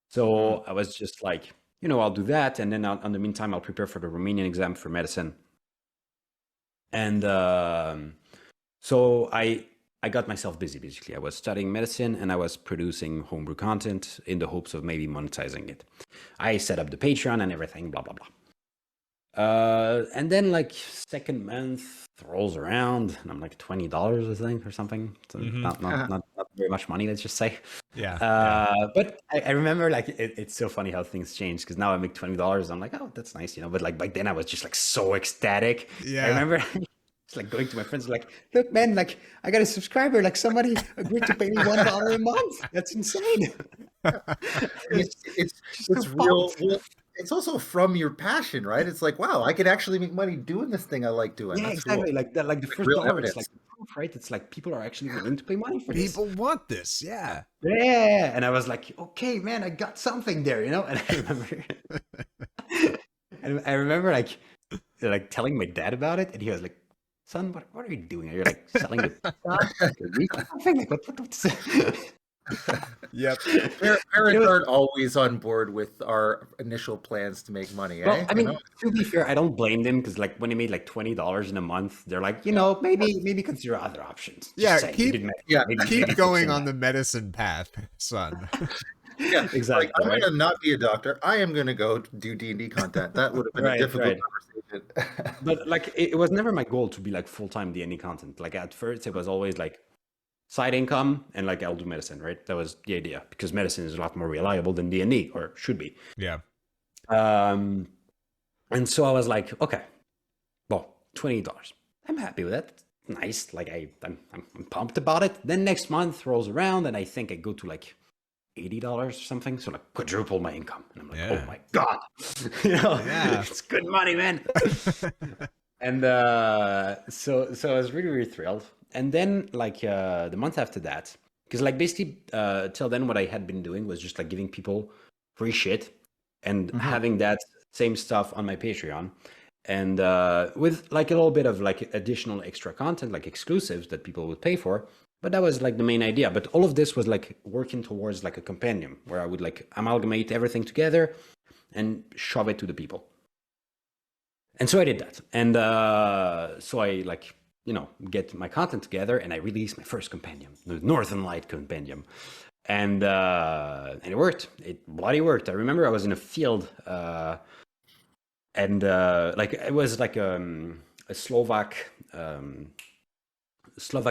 S3: So I was just like, I'll do that, and then in the meantime I'll prepare for the Romanian exam for medicine. And so I got myself busy. Basically, I was studying medicine and I was producing homebrew content in the hopes of maybe monetizing it. I set up the Patreon and everything, blah blah blah. And then like second month rolls around and I'm like $20, I think, or something. So not very much money, let's just say.
S1: Yeah.
S3: But I remember like it's so funny how things change, because now I make $20. I'm like, oh, that's nice, but like back then I was just like so ecstatic.
S1: Yeah.
S3: I remember just like going to my friends like, look, man, like I got a subscriber, like somebody agreed to pay me $1 a month. That's insane.
S2: It's real. Well, it's also from your passion, right? It's like, wow, I can actually make money doing this thing I like doing.
S3: Yeah,
S2: That's
S3: exactly.
S2: cool.
S3: Like that, like the first
S2: real
S3: dollar,
S2: evidence.
S3: it's like the proof, right? It's like people are actually willing to pay money for this.
S1: People want this. Yeah.
S3: Yeah. And I was like, okay, man, I got something there, And I remember like telling my dad about it, and he was like, son, what are you doing? You're like selling the something? Like, what's
S2: Yep. Parents aren't always on board with our initial plans to make money.
S3: Well, I mean, to be fair, I don't blame them, because like when they made like $20 in a month, they're like, maybe consider other options.
S1: Yeah,
S3: keep
S1: going on the medicine path, son.
S2: Yeah,
S3: exactly.
S2: Like, I'm going to not be a doctor. I am going to go do D&D content. That would have been a difficult conversation.
S3: But like, it was never my goal to be like full-time D&D content. Like at first, it was always like side income, and like I'll do medicine, right? That was the idea, because medicine is a lot more reliable than D&D, or should be.
S1: Yeah.
S3: And so I was like, okay, well, $20. I'm happy with that. Nice. Like I'm pumped about it. Then next month rolls around, and I think I go to like $80 or something. So like quadruple my income, and I'm like, oh my god, it's good money, man. And so I was really, really thrilled. And then like the month after that, because like basically till then what I had been doing was just like giving people free shit and having that same stuff on my Patreon, and with like a little bit of like additional extra content, like exclusives that people would pay for. But that was like the main idea. But all of this was like working towards like a compendium where I would like amalgamate everything together and shove it to the people. And so I did that. And so I like, get my content together, and I released my first compendium, the Northern Light compendium. And it worked. It bloody worked. I remember I was in a field and like it was like a Slovak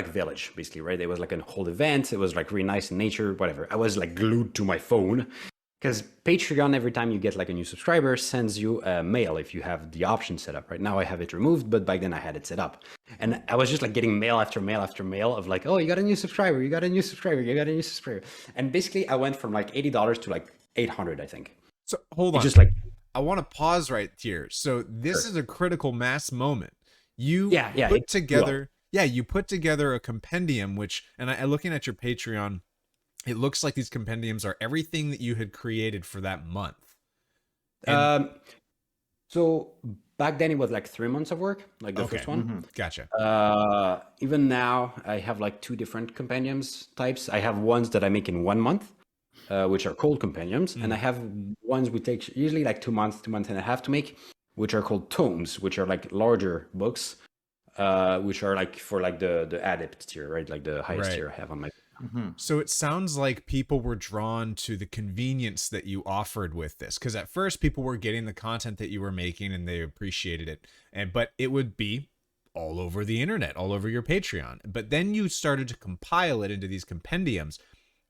S3: village, basically, right? It was like a whole event. It was like really nice in nature, whatever. I was like glued to my phone, because Patreon, every time you get like a new subscriber, sends you a mail if you have the option set up. Right now I have it removed, but back then I had it set up. And I was just like getting mail after mail after mail of like, oh, you got a new subscriber, you got a new subscriber, you got a new subscriber. And basically I went from like $80 to like $800, I think.
S1: So hold on.
S3: Just like,
S1: I want to pause right here. So this is a critical mass moment. You put together a compendium, which, and I looking at your Patreon, it looks like these compendiums are everything that you had created for that month.
S3: So back then it was like 3 months of work, like the first one.
S1: Gotcha.
S3: Even now I have like two different compendiums types. I have ones that I make in 1 month, which are called compendiums, and I have ones which take usually like 2 months, 2 months and a half to make, which are called tomes, which are like larger books, which are like for like the adept tier, right? Like the highest tier I have on my.
S1: So it sounds like people were drawn to the convenience that you offered with this, because at first people were getting the content that you were making and they appreciated it, but it would be all over the internet, all over your Patreon. But then you started to compile it into these compendiums,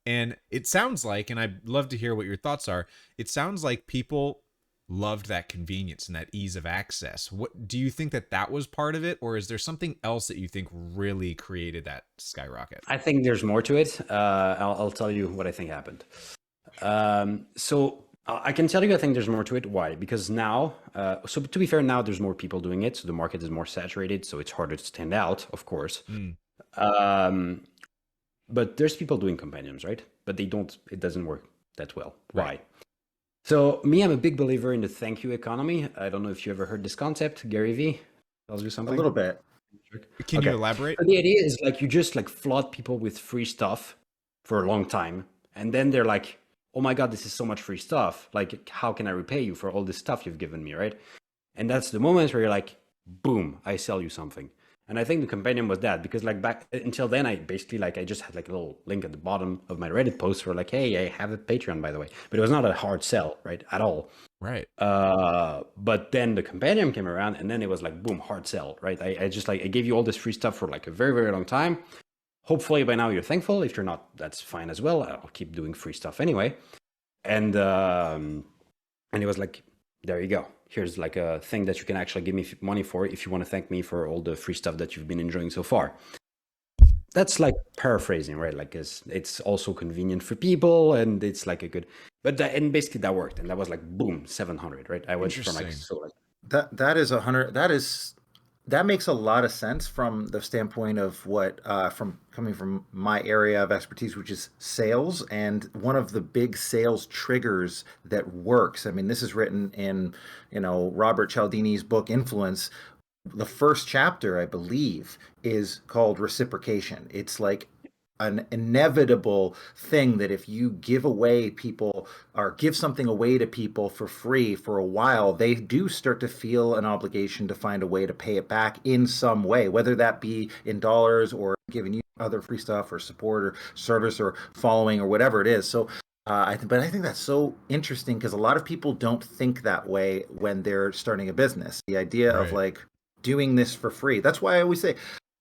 S1: and it sounds like, and I'd love to hear what your thoughts are, it sounds like people loved that convenience and that ease of access. What do you think that was part of it, or is there something else that you think really created that skyrocket?
S3: I think there's more to it. I'll tell you what I think happened. So I can tell you, I think there's more to it. Why? Because now, so to be fair, now there's more people doing it, so the market is more saturated, so it's harder to stand out, of course. But there's people doing compendiums, right? But it doesn't work that well.
S1: Right.
S3: Why? So me, I'm a big believer in the thank you economy. I don't know if you ever heard this concept. Gary V tells you something.
S2: A little bit.
S1: Can you elaborate?
S3: So the idea is like you just like flood people with free stuff for a long time, and then they're like, oh my God, this is so much free stuff. Like, how can I repay you for all this stuff you've given me, right? And that's the moment where you're like, boom, I sell you something. And I think the compendium was that, because like back until then, I basically I just had like a little link at the bottom of my Reddit post for like, hey, I have a Patreon, by the way. But it was not a hard sell, right, at all.
S1: Right.
S3: But then the compendium came around, and then it was like, boom, hard sell, right? I just like, I gave you all this free stuff for like a very, very long time. Hopefully by now you're thankful. If you're not, that's fine as well. I'll keep doing free stuff anyway. And it was like, there you go. Here's like a thing that you can actually give me money for if you want to thank me for all the free stuff that you've been enjoying so far. That's like paraphrasing, right? Like it's also convenient for people, and it's like a good, and basically that worked, and that was like boom, 700, right? I went from like
S2: that is 100. That makes a lot of sense from the standpoint of what from coming from my area of expertise, which is sales. And one of the big sales triggers that works, I mean, this is written in, Robert Cialdini's book Influence. The first chapter, I believe, is called reciprocation. It's like an inevitable thing that if you give away people or give something away to people for free for a while, they do start to feel an obligation to find a way to pay it back in some way, whether that be in dollars or giving you other free stuff or support or service or following or whatever it is. So I think that's so interesting, because a lot of people don't think that way when they're starting a business. The idea of like doing this for free. That's why I always say,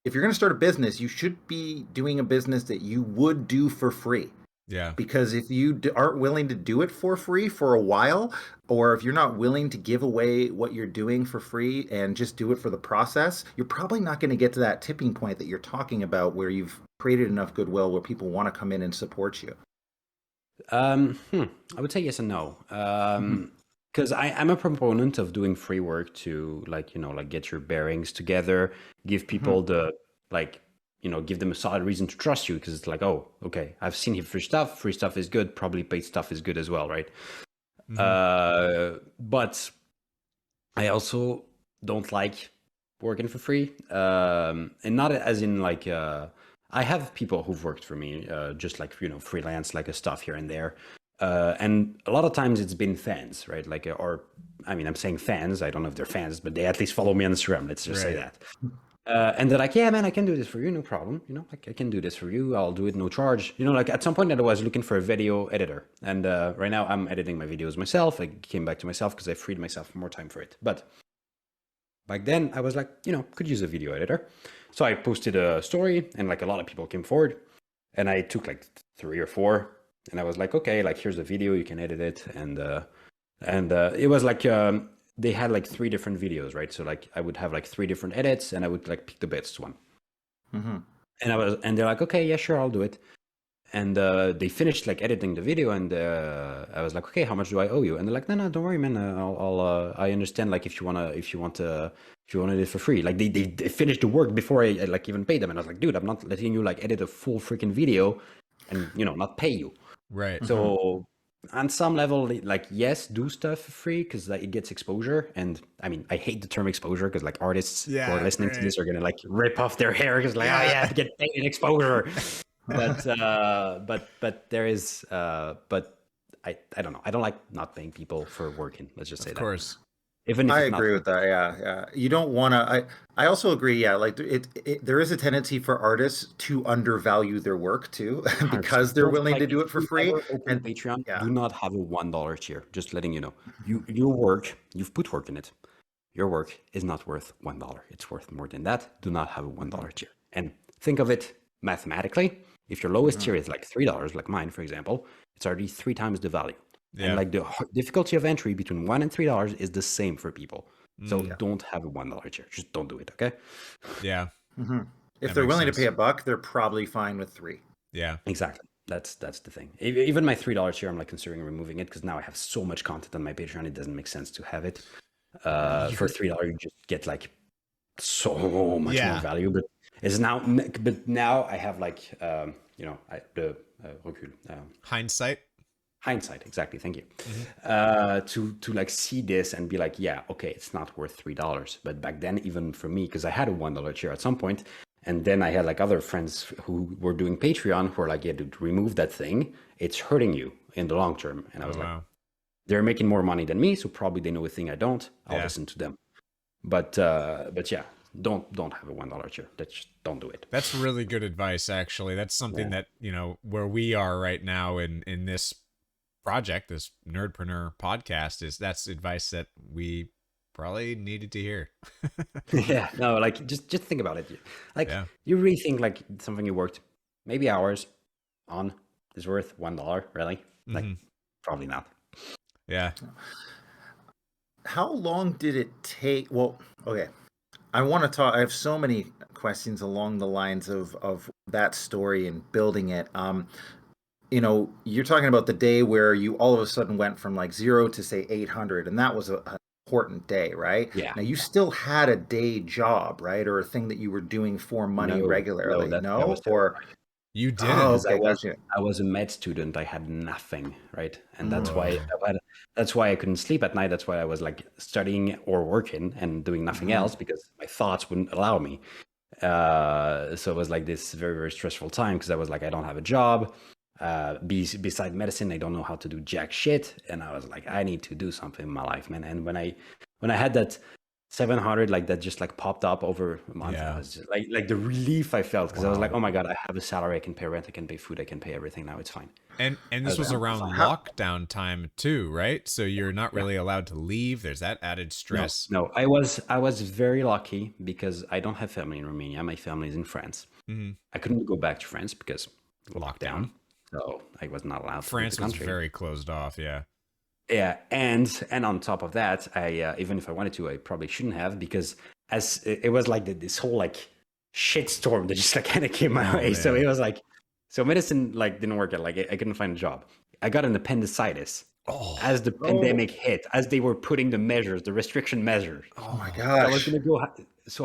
S2: if you're going to start a business, you should be doing a business that you would do for free.
S1: Yeah.
S2: Because if you aren't willing to do it for free for a while, or if you're not willing to give away what you're doing for free and just do it for the process, you're probably not going to get to that tipping point that you're talking about, where you've created enough goodwill where people want to come in and support you.
S3: I would say yes and no. Because I'm a proponent of doing free work to like get your bearings together, give people the give them a solid reason to trust you, because it's like, oh, okay, I've seen here free stuff is good, probably paid stuff is good as well, right? But I also don't like working for free, and not as in like I have people who've worked for me, just like freelance, like a stuff here and there. And a lot of times it's been fans, right? Like, I'm saying fans. I don't know if they're fans, but they at least follow me on Instagram. Let's just say that. And they're like, yeah, man, I can do this for you, no problem. Like I can do this for you. I'll do it, no charge. Like at some point I was looking for a video editor, and right now I'm editing my videos myself. I came back to myself because I freed myself more time for it. But back then I was like, could use a video editor. So I posted a story, and like a lot of people came forward, and I took like 3 or 4. And I was like, okay, like here's the video, you can edit it, and it was like they had like 3 different videos, right? So like I would have like 3 different edits, and I would like pick the best one. And they're like, okay, yeah, sure, I'll do it. And they finished like editing the video, and I was like, okay, how much do I owe you? And they're like, no, don't worry, man. I understand. Like if you want it for free. Like they finished the work before I like even paid them, and I was like, dude, I'm not letting you like edit a full freaking video and not pay you.
S1: Right.
S3: So on some level, like, yes, do stuff for free, because like, it gets exposure. And I mean, I hate the term exposure, because like artists who are listening to this are gonna like rip off their hair, because like, oh yeah, get paid in exposure. But there is but I don't know. I don't like not paying people for working. Let's just say that. Of course.
S2: Even if I agree with that. Yeah. You don't want to. I also agree. Yeah, like there is a tendency for artists to undervalue their work too, because they're willing to do it for free.
S3: And Patreon, do not have a $1 tier. Just letting you know. Your work, you've put work in it. Your work is not worth $1. It's worth more than that. Do not have a $1 tier. And think of it mathematically. If your lowest tier is like $3, like mine, for example, it's already 3 times the value. And like the difficulty of entry between $1 and $3 is the same for people. So don't have a $1 tier. Just don't do it. Okay.
S1: Yeah.
S2: If they're willing to pay $1, they're probably fine with 3.
S1: Yeah.
S3: Exactly. That's the thing. Even my $3 tier, I'm like considering removing it because now I have so much content on my Patreon. It doesn't make sense to have it. For $3, you just get like so much more value. But it's now. But now I have like the recul. Hindsight, exactly. Thank you. To like see this and be like, yeah, okay, it's not worth $3. But back then, even for me, because I had a $1 tier at some point, and then I had like other friends who were doing Patreon who were like, yeah, dude, remove that thing. It's hurting you in the long term. And I was like, they're making more money than me, so probably they know a thing I don't. I'll listen to them. But yeah, don't have a $1 tier. Just don't do it.
S1: That's really good advice, actually. That's something that, where we are right now in this project, this Nerdpreneur podcast, that's advice that we probably needed to hear.
S3: Yeah, no, like just think about it. Like you really think like something you worked maybe hours on is worth $1, really? Like probably not.
S1: Yeah.
S2: How long did it take? Well, okay. I want to talk. I have so many questions along the lines of that story and building it. You're talking about the day where you all of a sudden went from like 0 to say 800, and that was an important day, right?
S3: Yeah.
S2: Now you still had a day job, right, or a thing that you were doing for money regularly.
S1: You didn't.
S3: I was a med student. I had nothing, right? And that's why I couldn't sleep at night. That's why I was like studying or working and doing nothing else because my thoughts wouldn't allow me. So it was like this very, very stressful time because I was like, I don't have a job. Beside medicine, I don't know how to do jack shit. And I was like, I need to do something in my life, man. And when I had that 700 like that just like popped up over a month, I was just like the relief I felt because I was like, oh my god, I have a salary, I can pay rent, I can pay food, I can pay everything now, it's fine.
S1: And this was around lockdown time too, right? So you're not really allowed to leave. There's that added stress.
S3: No, I was very lucky because I don't have family in Romania. My family is in France. I couldn't go back to France because lockdown, so I was not allowed.
S1: France was very closed off.
S3: Yeah, and on top of that, I even if I wanted to, I probably shouldn't have because as it was like this whole like shitstorm that just like kind of came my way. Man. So it was like, medicine like didn't work out. Like I couldn't find a job. I got an appendicitis as the pandemic hit, as they were putting the restriction measures.
S2: Oh my gosh!
S3: I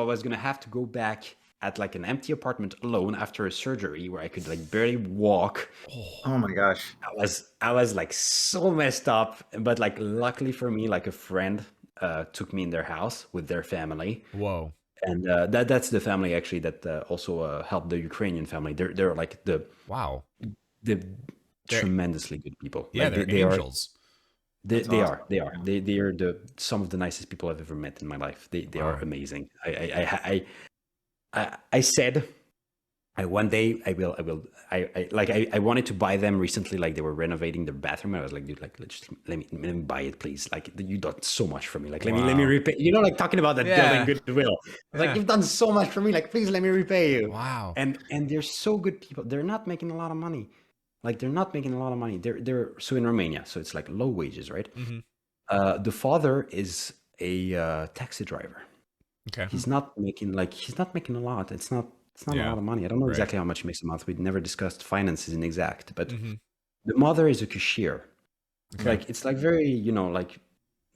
S3: was gonna have to go back at like an empty apartment alone after a surgery where I could like barely walk.
S2: Oh my gosh.
S3: I was like so messed up, but like luckily for me, like a friend took me in their house with their family.
S1: Whoa.
S3: And that's the family actually that also helped the Ukrainian family. They're like the tremendously good people.
S1: Yeah,
S3: like,
S1: they're angels.
S3: They are some of the nicest people I've ever met in my life. They are amazing. I said, one day I will. I wanted to buy them recently. Like they were renovating their bathroom. I was like, dude, like let me buy it, please. Like you done so much for me. Like let me repay. Like talking about that building goodwill. Like you've done so much for me. Like please let me repay you.
S1: Wow.
S3: And they're so good people. They're not making a lot of money. Like they're not making a lot of money. They're so in Romania, so it's like low wages, right? The father is a taxi driver.
S1: Okay.
S3: He's not making a lot. It's not a lot of money. I don't know exactly how much he makes a month. We never discussed finances in exact, but the mother is a cashier. Okay. Like it's like very, like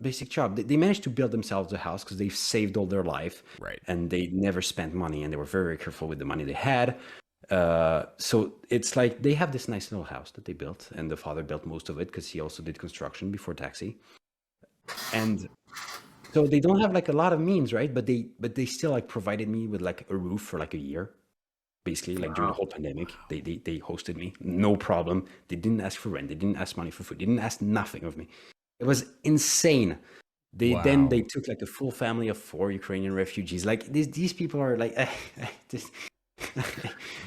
S3: basic job. They managed to build themselves a house because they've saved all their life.
S1: Right.
S3: And they never spent money and they were very, very careful with the money they had. So it's like they have this nice little house that they built, and the father built most of it because he also did construction before taxi. And so they don't have like a lot of means, right? But they still like provided me with like a roof for like a year, basically. Like during the whole pandemic, they hosted me, no problem. They didn't ask for rent, they didn't ask money for food, they didn't ask nothing of me. It was insane. Then they took like a full family of 4 Ukrainian refugees. Like these people are like,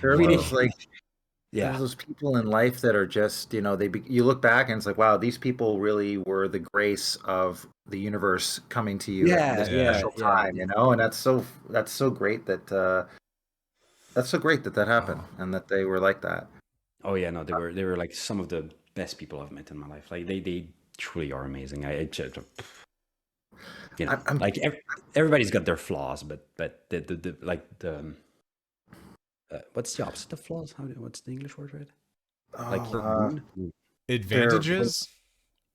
S2: there are those people in life that are just, you look back and it's like, wow, these people really were the grace of the universe coming to you at this special time, and that's so great that happened and that they were like that.
S3: Oh yeah, no, they were like some of the best people I've met in my life. Like they truly are amazing. You know, like everybody's got their flaws, but the like the what's the opposite of flaws? What's the English word for it? Like
S1: Advantages?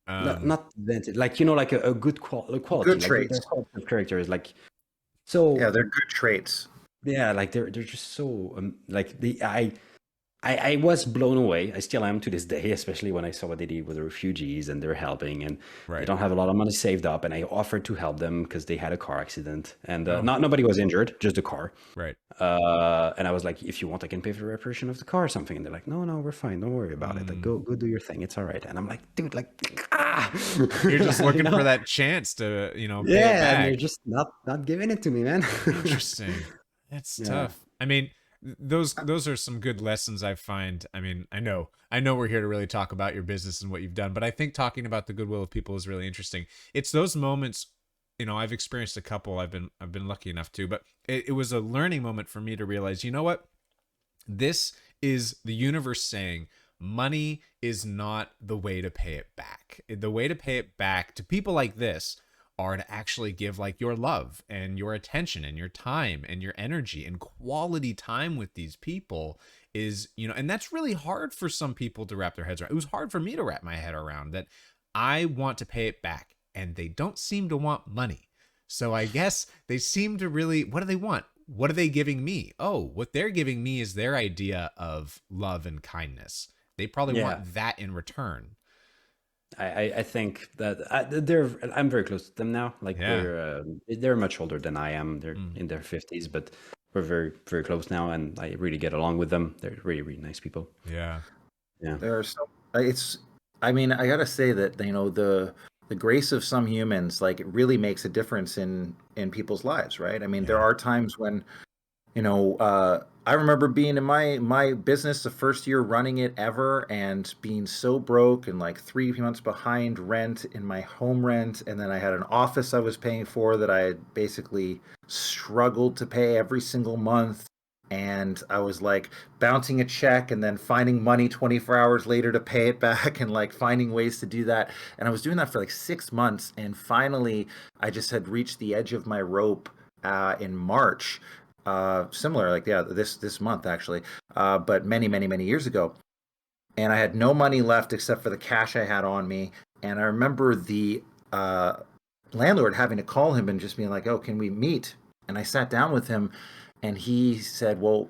S3: not advantage. Like like a good quality.
S2: Good
S3: Like
S2: traits.
S3: their quality of character is like so.
S2: Yeah, they're good traits.
S3: Yeah, like they're just so like I was blown away. I still am to this day, especially when I saw what they did with the refugees and they're helping, and they don't have a lot of money saved up. And I offered to help them because they had a car accident, and nobody was injured, just the car.
S1: Right.
S3: And I was like, if you want, I can pay for the reparation of the car or something. And they're like, no, we're fine. Don't worry about it. Like, go do your thing. It's all right. And I'm like, dude, like,
S1: You're just looking for that chance to, pay it back.
S3: And they're just not giving it to me, man.
S1: Interesting. That's tough. I mean, those are some good lessons I find. I mean, I know we're here to really talk about your business and what you've done, but I think talking about the goodwill of people is really interesting. It's those moments, I've experienced a couple. I've been lucky enough to, but it was a learning moment for me to realize, you know what? This is the universe saying money is not the way to pay it back. The way to pay it back to people like this are to actually give like your love and your attention and your time and your energy and quality time with these people is, and that's really hard for some people to wrap their heads around. It was hard for me to wrap my head around that. I want to pay it back and they don't seem to want money. So I guess they seem to really, what do they want? What are they giving me? Oh, what they're giving me is their idea of love and kindness. They probably want that in return.
S3: I think that I'm very close to them now. Like they're much older than I am. They're in their 50s, but we're very, very close now, and I really get along with them. They're really, really nice people.
S1: Yeah.
S2: There are so I mean, I gotta say that the grace of some humans, like, it really makes a difference in people's lives, right? I mean, there are times when I remember being in my business the first year running it ever and being so broke and like 3 months behind rent in my home rent. And then I had an office I was paying for that I had basically struggled to pay every single month. And I was like bouncing a check and then finding money 24 hours later to pay it back and like finding ways to do that. And I was doing that for like 6 months. And finally, I just had reached the edge of my rope in March. Similar, like, this month actually, but many years ago. And I had no money left except for the cash I had on me. And I remember the landlord having to call him and just being like, oh, can we meet? And I sat down with him and he said, well,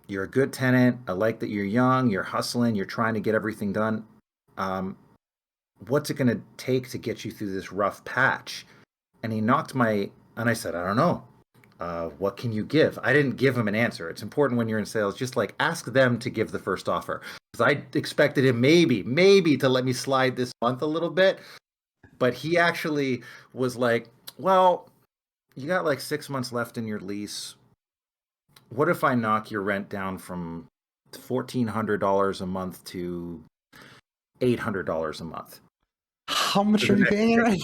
S2: you're a good tenant. I like that you're young, you're hustling, you're trying to get everything done. What's it going to take to get you through this rough patch? And and I said, I don't know. What can you give? I didn't give him an answer. It's important when you're in sales, just like ask them to give the first offer. Because I expected him maybe to let me slide this month a little bit. But he actually was like, well, you got like 6 months left in your lease. What if I knock your rent down from $1,400 a month to $800 a month?
S3: How much are you paying rent?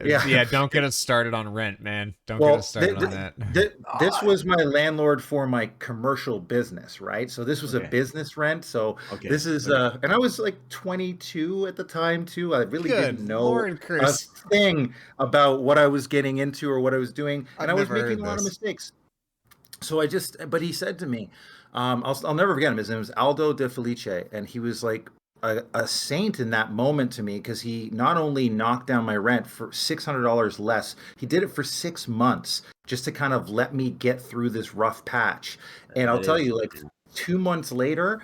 S1: Yeah, don't get us started on rent, man. Don't get us started on that.
S2: This was my landlord for my commercial business, right? So this was a business rent. So this is and I was like 22 at the time too. I really didn't know a thing about what I was getting into or what I was doing, and I was making a lot of mistakes. So but he said to me, I'll never forget him. His name was Aldo De Felice, and he was like a saint in that moment to me, because he not only knocked down my rent for $600 less, he did it for 6 months just to kind of let me get through this rough patch. And I'll tell you, like 2 months later,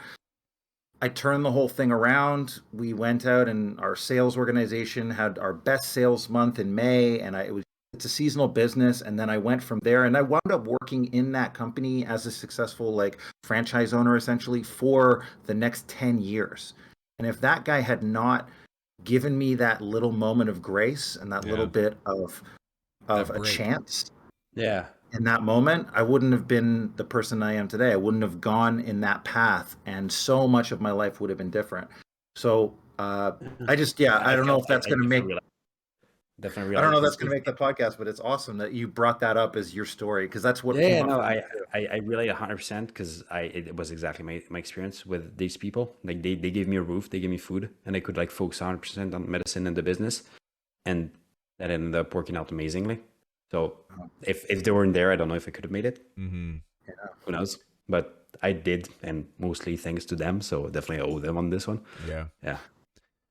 S2: I turned the whole thing around. We went out and our sales organization had our best sales month in May, and it's a seasonal business. And then I went from there and I wound up working in that company as a successful like franchise owner essentially for the next 10 years. And if that guy had not given me that little moment of grace and that little bit of a chance in that moment, I wouldn't have been the person I am today. I wouldn't have gone in that path, and so much of my life would have been different. So I don't know if that's going to make...
S3: definitely
S2: I don't know if
S3: realized
S2: that's going to make the podcast, but it's awesome that you brought that up as your story, because that's what
S3: yeah,
S2: came
S3: yeah,
S2: up
S3: no,
S2: for me
S3: I,
S2: too.
S3: I, I relate 100% because it was exactly my experience with these people. Like they gave me a roof, they gave me food, and I could like focus 100% on medicine and the business, and that ended up working out amazingly. So if they weren't there, I don't know if I could have made it.
S1: Mm-hmm.
S3: Who knows? But I did, and mostly thanks to them. So definitely owe them on this one.
S1: Yeah.
S3: Yeah.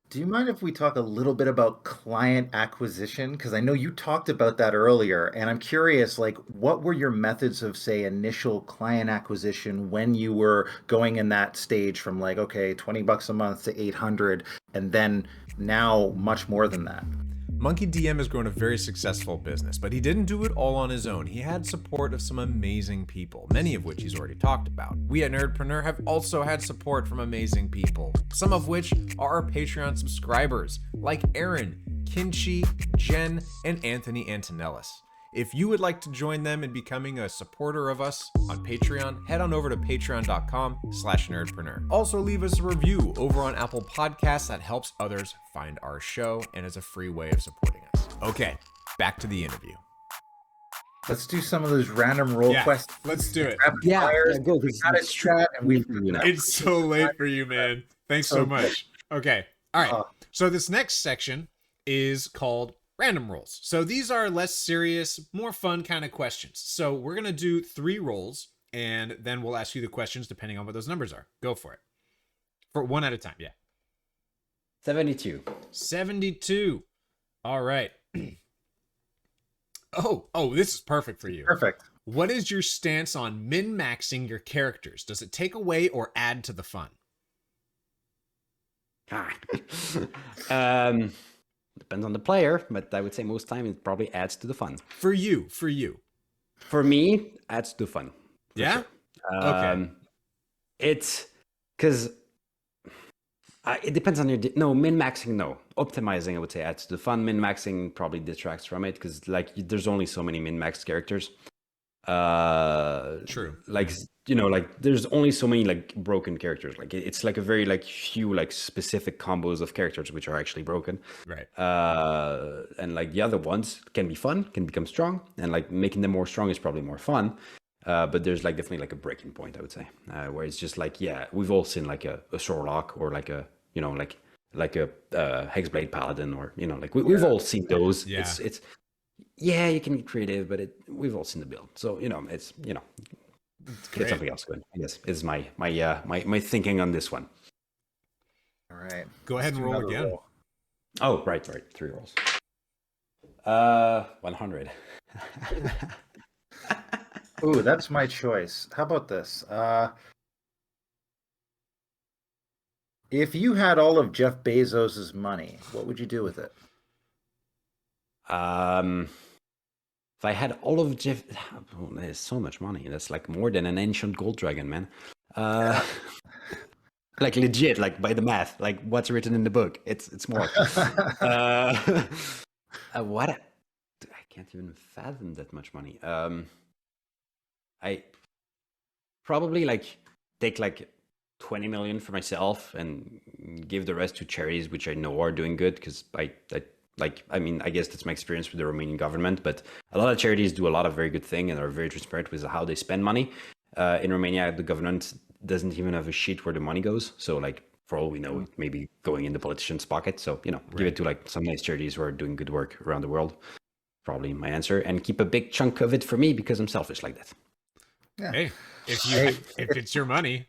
S2: Do you mind if we talk a little bit about client acquisition? Because I know you talked about that earlier, and I'm curious, like, what were your methods of, say, initial client acquisition when you were going in that stage from like, okay, $20 a month to 800, and then now much more than that?
S1: MonkeyDM has grown a very successful business, but he didn't do it all on his own. He had support of some amazing people, many of which he's already talked about. We at Nerdpreneur have also had support from amazing people, some of which are our Patreon subscribers, like Aaron, Kinchi, Jen, and Anthony Antonellis. If you would like to join them in becoming a supporter of us on Patreon, head on over to patreon.com/nerdpreneur. Also leave us a review over on Apple Podcasts. That helps others find our show and is a free way of supporting us. Okay, back to the interview.
S2: Let's do some of those random roll questions.
S1: let's do it.
S2: Rapid
S3: Yeah,
S2: fires.
S3: yeah, go.
S2: We got a chat, and we've
S1: It's so late for you, man. Thanks so much. Okay, all right. So this next section is called random rolls. So these are less serious, more fun kind of questions. So we're going to do 3 rolls, and then we'll ask you the questions depending on what those numbers are. Go for it. For one at a time, yeah.
S3: 72.
S1: 72. All right. Oh, this is perfect for you.
S2: Perfect.
S1: What is your stance on min-maxing your characters? Does it take away or add to the fun?
S3: Depends on the player, but I would say most time it probably adds to the fun.
S1: For you.
S3: For me, adds to fun.
S1: Yeah?
S3: Sure.
S1: Okay.
S3: It's because it depends on your no min-maxing. No, optimizing I would say adds to the fun. Min-maxing probably detracts from it because like there's only so many min-max characters.
S1: True.
S3: Like like there's only so many like broken characters. Like it's like a very like few like specific combos of characters which are actually broken.
S1: Right.
S3: And like the other ones can be fun, can become strong, and like making them more strong is probably more fun. But there's like definitely like a breaking point, I would say, where it's just like, yeah, we've all seen like a Sorlock or like a, like a Hexblade Paladin or, like we've all seen those.
S1: Yeah.
S3: It's yeah, you can be creative, but we've all seen the build. So, it's, get something else good, I guess, is my thinking on this one.
S2: All right.
S1: Go ahead and roll again.
S2: Roll.
S3: Oh, right. 3 rolls. 100.
S2: Ooh, that's my choice. How about this? If you had all of Jeff Bezos's money, what would you do with it?
S3: If I had all of Jeff, there's so much money. That's like more than an ancient gold dragon, man. Like legit, like by the math, like what's written in the book. It's more. What? I can't even fathom that much money. I probably like take like 20 million for myself and give the rest to charities which I know are doing good, because I guess that's my experience with the Romanian government, but a lot of charities do a lot of very good things and are very transparent with how they spend money. In Romania, the government doesn't even have a sheet where the money goes, so like for all we know, it may be going in the politician's pocket. So give it to like some nice charities who are doing good work around the world. Probably my answer, and keep a big chunk of it for me because I'm selfish like that.
S1: Yeah. Hey, if it's your money.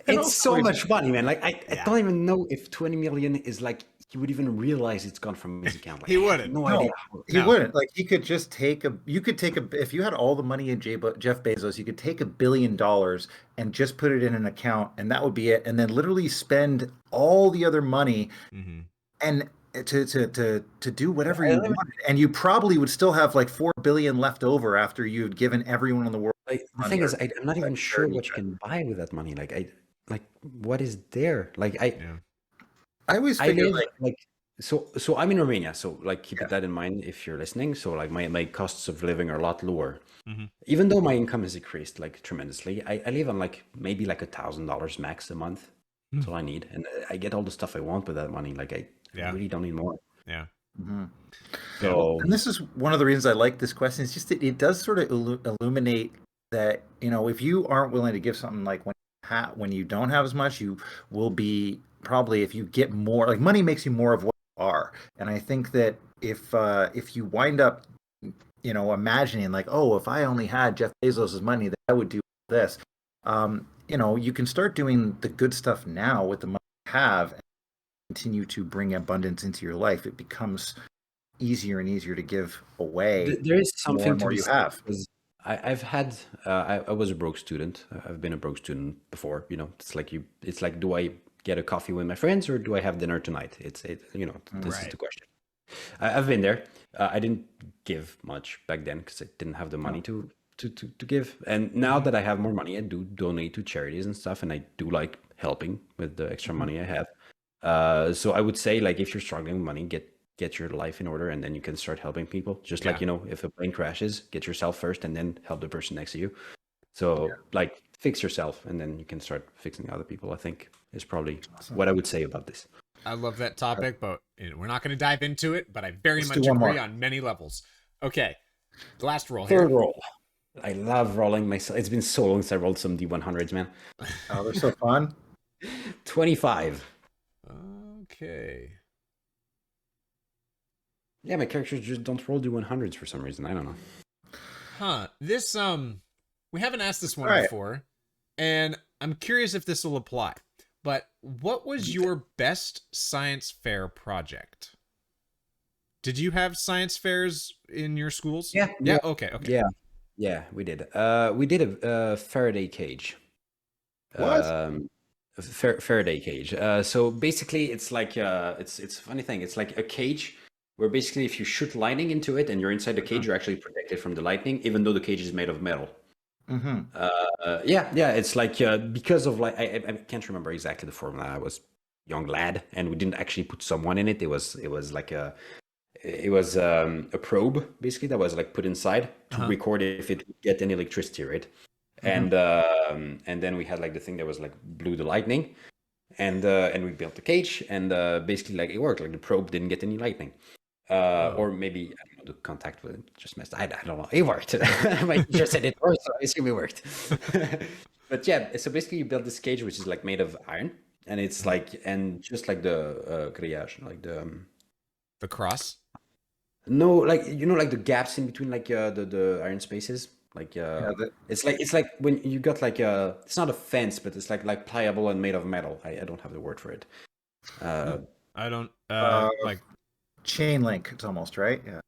S3: It's so much money, man. Like I don't even know if 20 million is like he would even realize it's gone from his account. Like,
S1: he wouldn't.
S3: No idea.
S2: He wouldn't. Like he could just take if you had all the money in Jeff Bezos, you could take $1 billion and just put it in an account, and that would be it. And then literally spend all the other money and to do whatever you wanted, and you probably would still have like $4 billion left over after you'd given everyone in the world.
S3: Like, the thing is, I'm not even sure what you can buy with that money. Like what is there? Like I
S2: always figure
S3: so I'm in Romania, so like keep that in mind if you're listening. So like my costs of living are a lot lower, even though my income has increased like tremendously. I live on like maybe like $1,000 max a month. That's all I need, and I get all the stuff I want with that money. Like I really don't need more.
S1: Yeah.
S2: Mm-hmm.
S3: So
S2: And this is one of the reasons I like this question. It's just that it does sort of illuminate that, if you aren't willing to give something, like when you don't have as much, you will be probably, if you get more, like money makes you more of what you are. And I think that if you wind up, imagining like, oh, if I only had Jeff Bezos's money, that I would do this. You can start doing the good stuff now with the money you have and continue to bring abundance into your life. It becomes easier and easier to give away
S3: there is
S2: more
S3: something
S2: and
S3: to
S2: more
S3: be
S2: you
S3: said,
S2: have.
S3: because I've had I was a broke student. I've been a broke student before. It's like, do I get a coffee with my friends or do I have dinner tonight? This is the question. I've been there. I didn't give much back then because I didn't have the money to give. And now that I have more money, I do donate to charities and stuff, and I do like helping with the extra money I have. So I would say, like, if you're struggling with money, get your life in order, and then you can start helping people. Just like, if a plane crashes, get yourself first and then help the person next to you. So like, fix yourself and then you can start fixing other people, I think, is probably what I would say about this.
S1: I love that topic, but we're not going to dive into it, but I very
S2: Let's
S1: much
S2: do one
S1: agree
S2: more.
S1: on many levels. Okay. The last roll
S3: Third
S1: here.
S3: roll. I love rolling myself. It's been so long since I rolled some D100s, man.
S2: Oh, they're so fun.
S3: 25.
S1: Okay.
S3: Yeah, my characters just don't roll D100s for some reason. I don't know.
S1: Huh. This, we haven't asked this one
S2: All right.
S1: before, and I'm curious if this will apply. But what was your best science fair project? Did you have science fairs in your schools?
S3: Yeah.
S1: Okay.
S3: Yeah, we did. We did a Faraday cage.
S2: What?
S3: Faraday cage. So basically, it's like it's a funny thing. It's like a cage where basically, if you shoot lightning into it and you're inside the cage, you're actually protected from the lightning, even though the cage is made of metal.
S2: Mm-hmm.
S3: Yeah. It's like because of, like, I can't remember exactly the formula. I was a young lad, and we didn't actually put someone in it. It was like a probe basically that was like put inside to record if it would get any electricity, right? And then we had like the thing that was like blew the lightning, and we built the cage, and basically, like, it worked. Like, the probe didn't get any lightning. Or maybe, I don't know, the contact with it just messed. I don't know. It worked. My teacher said it worked, so I assume it worked. But yeah, so basically you build this cage which is like made of iron, and it's like, and just like the grillage, like
S1: The cross?
S3: no, like, like the gaps in between, like the iron spaces, like it's like when you got like it's not a fence, but it's like pliable and made of metal. I don't have the word for it.
S1: I don't like
S2: Chain link. It's almost right. Yeah.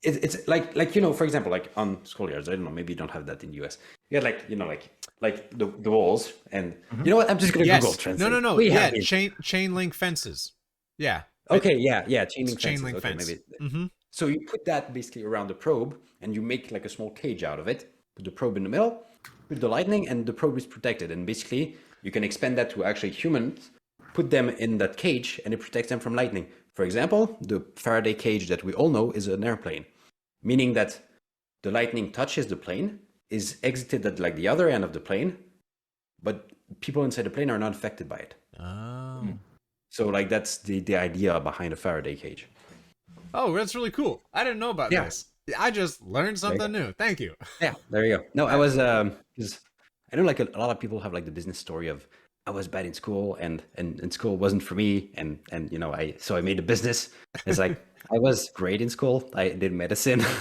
S3: It's like for example, like on schoolyards, I don't know, maybe you don't have that in the US. You got like the walls, and you know what? I'm just gonna Google translate.
S1: No. Yeah, chain link fences. Yeah.
S3: Okay. Yeah. Chain link fences.
S1: fence.
S3: Maybe. So you put that basically around the probe, and you make like a small cage out of it. Put the probe in the middle, put the lightning, and the probe is protected. And basically, you can expand that to actually humans. Put them in that cage, and it protects them from lightning. For example, the Faraday cage that we all know is an airplane, meaning that the lightning touches the plane, is exited at like the other end of the plane, but people inside the plane are not affected by it.
S1: Oh.
S3: So like, that's the idea behind a Faraday cage.
S1: Oh, that's really cool. I didn't know about this. I just learned something new. Thank you.
S3: Yeah, there you go. No, I was because I know like a lot of people have like the business story of, I was bad in school, and school wasn't for me, and I made a business. It's like, I was great in school. I did medicine, so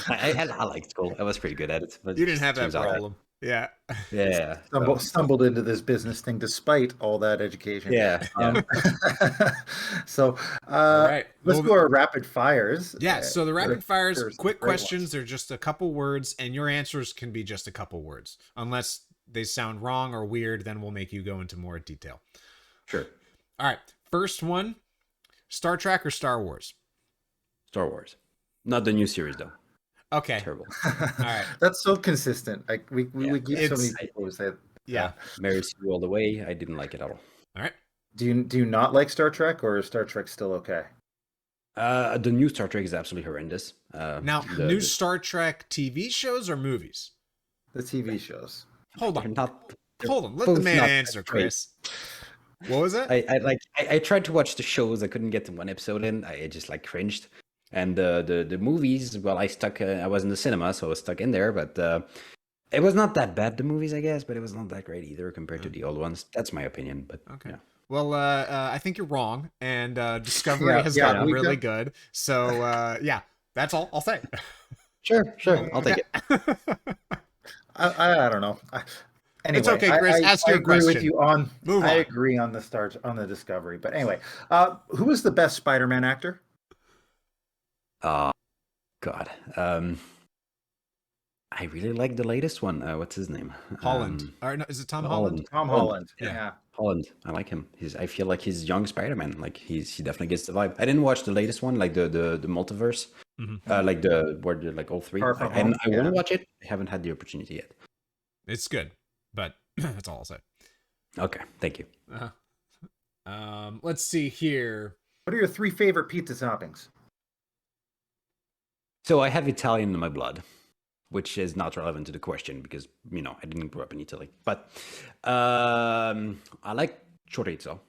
S3: I liked school. I was pretty good at it. But
S1: You didn't have that problem. Yeah.
S2: Stumbled into this business thing despite all that education.
S3: Yeah.
S2: So
S1: all right,
S2: let's do our rapid fires.
S1: Yeah. So the rapid fires, quick questions.
S2: Ones.
S1: They're just a couple words, and your answers can be just a couple words, unless they sound wrong or weird. Then we'll make you go into more detail.
S3: Sure.
S1: All right. First one: Star Trek or Star Wars?
S3: Star Wars, not the new series though.
S1: Okay.
S3: Terrible.
S1: All right.
S2: That's so consistent. Like we get so many people who say,
S1: yeah,
S3: Mary Sue all the way. I didn't like it at all.
S1: All right.
S2: Do you not like Star Trek, or is Star Trek still okay?
S3: The new Star Trek is absolutely horrendous.
S1: Now, new Star Trek TV shows or movies?
S2: The TV shows.
S1: Hold on.
S3: Hold on.
S1: Let the man answer, Chris. What was it?
S3: I tried to watch the shows. I couldn't get to one episode in. I just like cringed. And the movies, well, I was in the cinema, so I was stuck in there. But it was not that bad, the movies, I guess. But it was not that great either compared to the old ones. That's my opinion. But
S1: Okay.
S3: yeah.
S1: Well, I think you're wrong, and Discovery has gotten really good. So, yeah, that's all I'll say.
S3: Sure. I'll take it.
S2: I don't know. Anyway,
S1: It's okay, Chris. Ask your
S2: agree
S1: question.
S2: with you on.
S1: Move
S2: I
S1: on.
S2: agree on the Discovery. But anyway, who is the best Spider-Man actor?
S3: Oh, God. I really like the latest one. What's his name?
S1: Holland. Or no, is it Tom Holland?
S2: Tom Holland. Yeah.
S3: Holland. I like him. I feel like he's young Spider-Man. Like he definitely gets the vibe. I didn't watch the latest one, like the multiverse, like where they're like all three. I want to watch it. I haven't had the opportunity yet.
S1: It's good, but that's all I'll say.
S3: Okay, thank you.
S1: Let's see here.
S2: What are your 3 favorite pizza toppings?
S3: So I have Italian in my blood, which is not relevant to the question because I didn't grow up in Italy. But I like chorizo.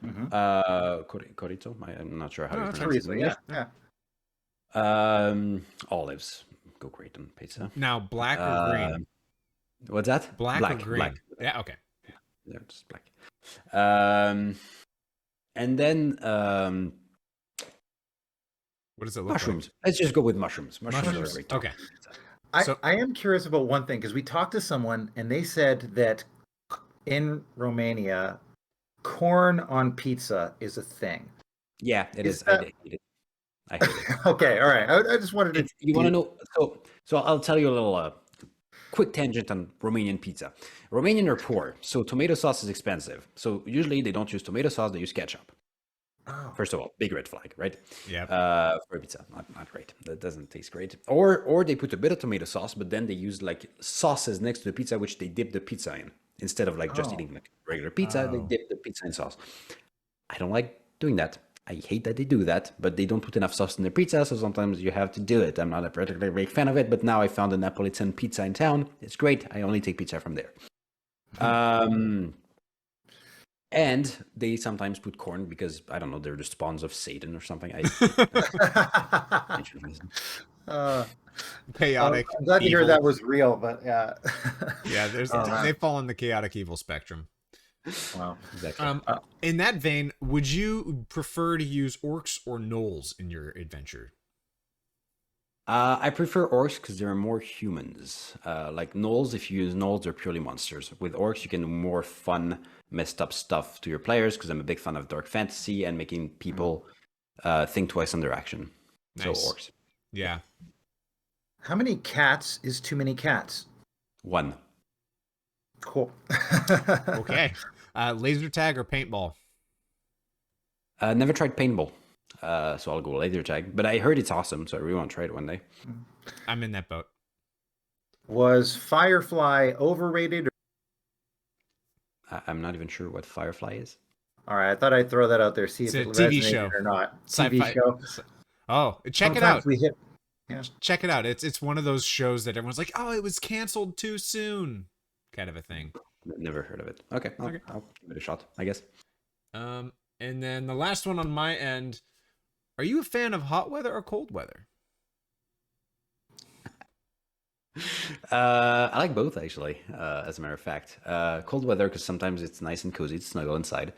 S3: Chorizo. I'm not sure how you pronounce it.
S2: Yeah.
S3: Olives go great on pizza.
S1: Now, black or green?
S3: What's that?
S1: Black or green?
S3: Black.
S1: Yeah. Okay.
S3: Yeah, just black. And then
S1: what does it look
S3: mushrooms.
S1: like?
S3: Let's just go with mushrooms. Mushrooms are great.
S1: Okay.
S2: I am curious about one thing because we talked to someone and they said that in Romania, corn on pizza is a thing.
S3: Yeah, it is. I hate it.
S2: Okay, all right. I just wanted to.
S3: You want to know? So I'll tell you a little quick tangent on Romanian pizza. Romanian are poor, so tomato sauce is expensive. So usually they don't use tomato sauce; they use ketchup.
S2: Oh.
S3: First of all, big red flag, right?
S1: Yeah.
S3: For pizza, not great. That doesn't taste great. Or they put a bit of tomato sauce, but then they use like sauces next to the pizza, which they dip the pizza in instead of like just eating like regular pizza. They dip the pizza in sauce. I don't like doing that. I hate that they do that, but they don't put enough sauce in their pizza, so sometimes you have to do it. I'm not a particularly big fan of it, but now I found a Neapolitan pizza in town. It's great. I only take pizza from there. And they sometimes put corn because, I don't know, they're the spawns of Satan or something.
S1: Chaotic.
S2: I'm glad to hear
S1: evil.
S2: that was real, but yeah.
S1: Yeah, they fall in the chaotic evil spectrum.
S2: Wow.
S3: Exactly.
S1: In that vein, would you prefer to use orcs or gnolls in your adventure?
S3: I prefer orcs because there are more humans. Like gnolls, if you use gnolls, they're purely monsters. With orcs, you can do more fun, messed up stuff to your players because I'm a big fan of dark fantasy and making people think twice on their action.
S1: Nice.
S3: So orcs.
S1: Yeah.
S2: How many cats is too many cats?
S3: 1.
S2: Cool.
S1: Okay. Laser tag or paintball?
S3: Never tried paintball. So I'll go laser tag. But I heard it's awesome, so I really want to try it one day.
S1: I'm in that boat.
S2: Was Firefly overrated?
S3: I'm not even sure what Firefly is.
S2: All right, I thought I'd throw that out there, see
S1: It's
S2: if
S1: a
S2: it
S1: TV
S2: resonated
S1: show.
S2: or not.
S1: Sci-fi.
S2: TV show.
S1: Oh, check it
S2: Sometimes
S1: out.
S2: we hit. Yeah.
S1: Check it out. It's one of those shows that everyone's like, oh, it was canceled too soon, kind of a thing.
S3: Never heard of it. Okay, I'll give it a shot, I guess.
S1: And then the last one on my end, are you a fan of hot weather or cold weather?
S3: I like both, actually, as a matter of fact. Cold weather, because sometimes it's nice and cozy to snuggle inside.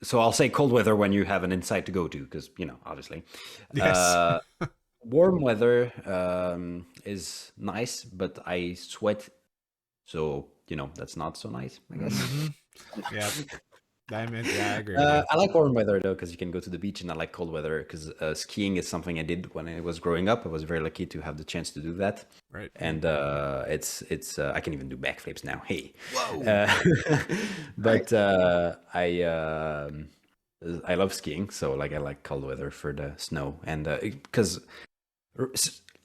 S3: So I'll say cold weather when you have an inside to go to, because, obviously.
S1: Yes.
S3: Warm weather is nice, but I sweat. So, that's not so nice, I guess.
S1: Mm-hmm. Yeah. I agree.
S3: I like warm weather though because you can go to the beach, and I like cold weather because skiing is something I did when I was growing up. I was very lucky to have the chance to do that.
S1: Right.
S3: And it's I can even do backflips now. Hey.
S2: Whoa.
S3: But I love skiing, so like I like cold weather for the snow, and because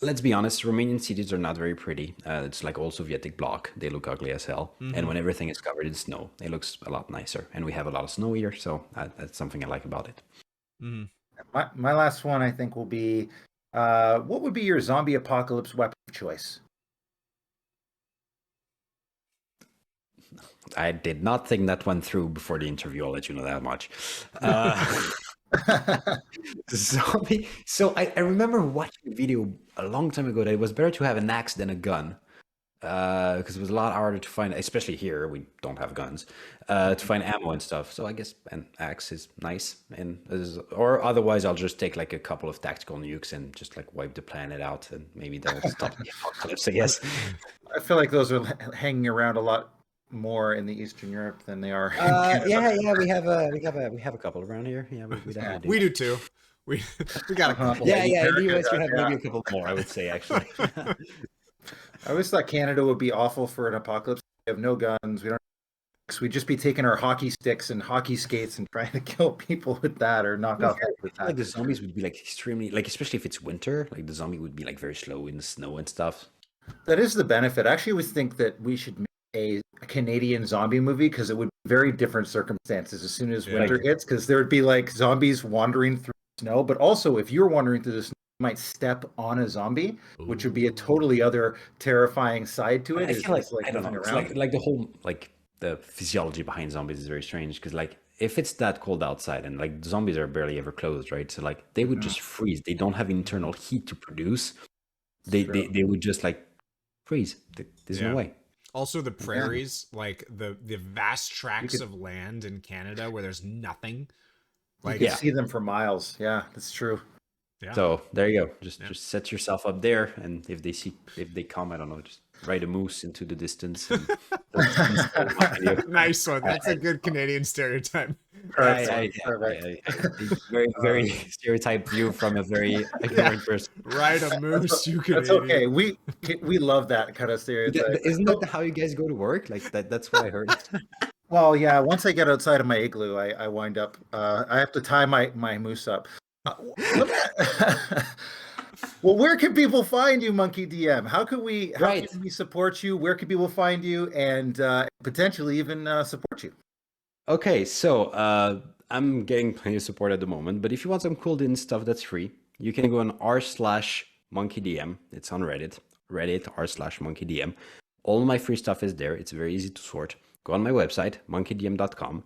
S3: let's be honest, Romanian cities are not very pretty. It's like old Sovietic bloc. They look ugly as hell.
S1: Mm-hmm.
S3: And when everything is covered in snow, it looks a lot nicer. And we have a lot of snow here, so that's something I like about it.
S1: Mm-hmm.
S2: My last one, I think, will be, what would be your zombie apocalypse weapon of choice?
S3: I did not think that one through before the interview. I'll let you know that much. Zombie. So I remember watching a video a long time ago that it was better to have an axe than a gun. Because it was a lot harder to find, especially here, we don't have guns, to find ammo and stuff. So I guess an axe is nice. Or otherwise, I'll just take like a couple of tactical nukes and just like wipe the planet out, and maybe that'll stop the apocalypse, I guess.
S2: I feel like those are hanging around a lot more in the Eastern Europe than they are.
S3: Yeah, we have a couple around here. Yeah, we definitely do.
S1: We do too. We got a couple.
S3: Yeah, in the US, you have maybe a couple more, I would say, actually.
S2: I always thought Canada would be awful for an apocalypse. We have no guns. We'd just be taking our hockey sticks and hockey skates and trying to kill people with that or knock off.
S3: Like the zombies would be like extremely, like especially if it's winter, like the zombie would be like very slow in the snow and stuff.
S2: That is the benefit. I actually would think that we should make a Canadian zombie movie because it would be very different circumstances as soon as winter hits, because there would be like zombies wandering through snow, but also if you're wandering through the snow, might step on a zombie, which would be a totally other terrifying side to it.
S3: I feel like I don't know. It's like the whole like the physiology behind zombies is very strange because like if it's that cold outside and like zombies are barely ever closed, right? So like they would just freeze. They don't have internal heat to produce. They would just like freeze. There's no way.
S1: Also, the prairies, like the vast tracts of land in Canada where there's nothing.
S2: Like you can see them for miles. Yeah, that's true.
S3: Yeah. So there you go. Just set yourself up there, and if they come, I don't know, just ride a moose into the distance. And
S1: nice one. That's a good Canadian stereotype.
S3: Very, very stereotype view from a very ignorant person.
S1: Ride a moose, you can.
S2: That's okay. We love that kind of stereotype.
S3: Isn't that how you guys go to work? Like that's what I heard.
S2: Well, yeah. Once I get outside of my igloo, I wind up. I have to tie my moose up. Well, where can people find you, MonkeyDM? How can we support you? Where can people find you and potentially even support you?
S3: Okay, so I'm getting plenty of support at the moment, but if you want some cool D&D stuff that's free, you can go on r/MonkeyDM. It's on Reddit r/MonkeyDM. All my free stuff is there. It's very easy to sort. Go on my website, monkeydm.com.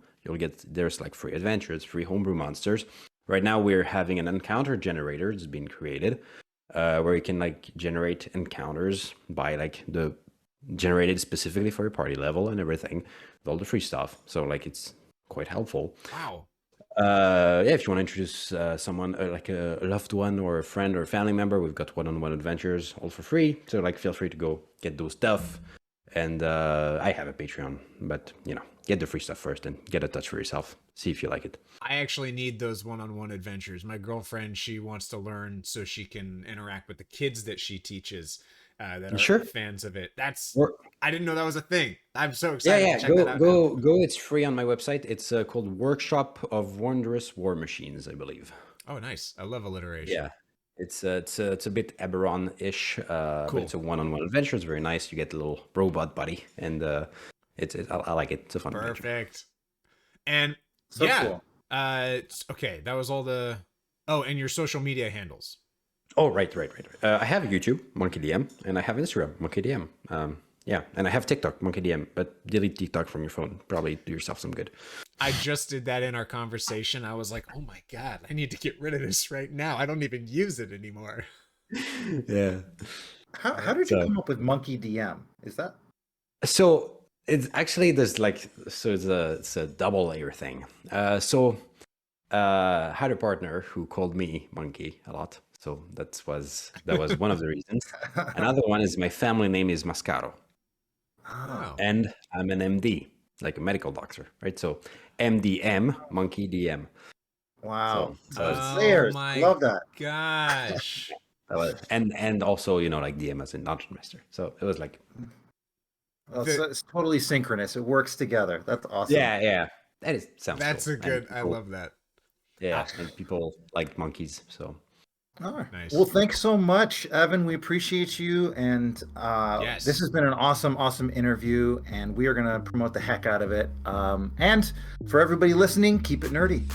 S3: There's like free adventures, free homebrew monsters. Right now we're having an encounter generator that's been created, where you can like generate encounters by like the generated specifically for your party level and everything, with all the free stuff. So like it's quite helpful.
S1: Wow.
S3: If you want to introduce someone like a loved one or a friend or a family member, we've got one-on-one adventures all for free. So like feel free to go get those stuff. And I have a Patreon, but get the free stuff first and get a touch for yourself. See if you like it.
S1: I actually need those one-on-one adventures. My girlfriend, she wants to learn so she can interact with the kids that she teaches that are fans of it. I didn't know that was a thing. I'm so excited.
S3: Yeah.
S1: To check that out
S3: go. It's free on my website. It's called Workshop of Wondrous War Machines, I believe.
S1: Oh, nice. I love alliteration.
S3: Yeah. It's a bit Eberron-ish, but it's a one-on-one adventure. It's very nice. You get a little robot buddy, and I like it. It's a fun adventure.
S1: Perfect. And
S2: cool.
S3: Okay,
S1: that was all the. Oh, and your social media handles.
S3: Oh, right. I have YouTube, MonkeyDM, and I have Instagram, MonkeyDM. And I have TikTok, MonkeyDM, but delete TikTok from your phone. Probably do yourself some good.
S1: I just did that in our conversation. I was like, oh my God, I need to get rid of this right now. I don't even use it anymore.
S3: Yeah.
S2: How did you come up with MonkeyDM? Is that?
S3: So it's actually it's a double layer thing. I had a partner who called me Monkey a lot. So that was one of the reasons. Another one is my family name is Mascaro.
S2: Oh.
S3: And I'm an MD, like a medical doctor, right? So MDM, MonkeyDM.
S2: Wow.
S1: Oh my
S2: love that.
S1: Gosh.
S3: and also, like DM as in Dungeon Master. So it was like...
S2: Well, it's totally synchronous. It works together. That's awesome.
S3: Yeah. That's
S1: a good... I love that.
S3: Yeah, and people like monkeys, so...
S2: All right.
S1: Nice.
S2: Well, thanks so much, Evan. We appreciate you. And this has been an awesome interview, and we are going to promote the heck out of it. And for everybody listening, keep it nerdy.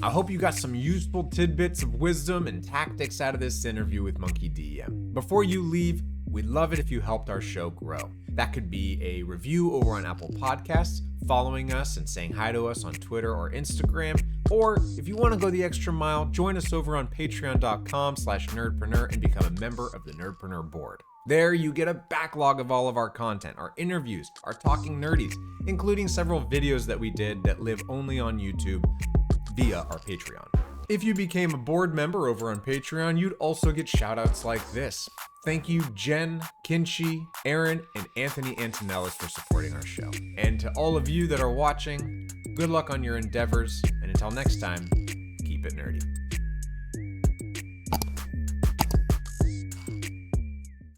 S1: I hope you got some useful tidbits of wisdom and tactics out of this interview with MonkeyDM. Before you leave, we'd love it if you helped our show grow. That could be a review over on Apple Podcasts, following us and saying hi to us on Twitter or Instagram, or if you want to go the extra mile, join us over on patreon.com/nerdpreneur and become a member of the Nerdpreneur board. There you get a backlog of all of our content, our interviews, our Talking Nerdies, including several videos that we did that live only on YouTube via our Patreon. If you became a board member over on Patreon, you'd also get shoutouts like this. Thank you, Jen, Kinchi, Aaron, and Anthony Antonellis for supporting our show. And to all of you that are watching, good luck on your endeavors, and until next time, keep it nerdy.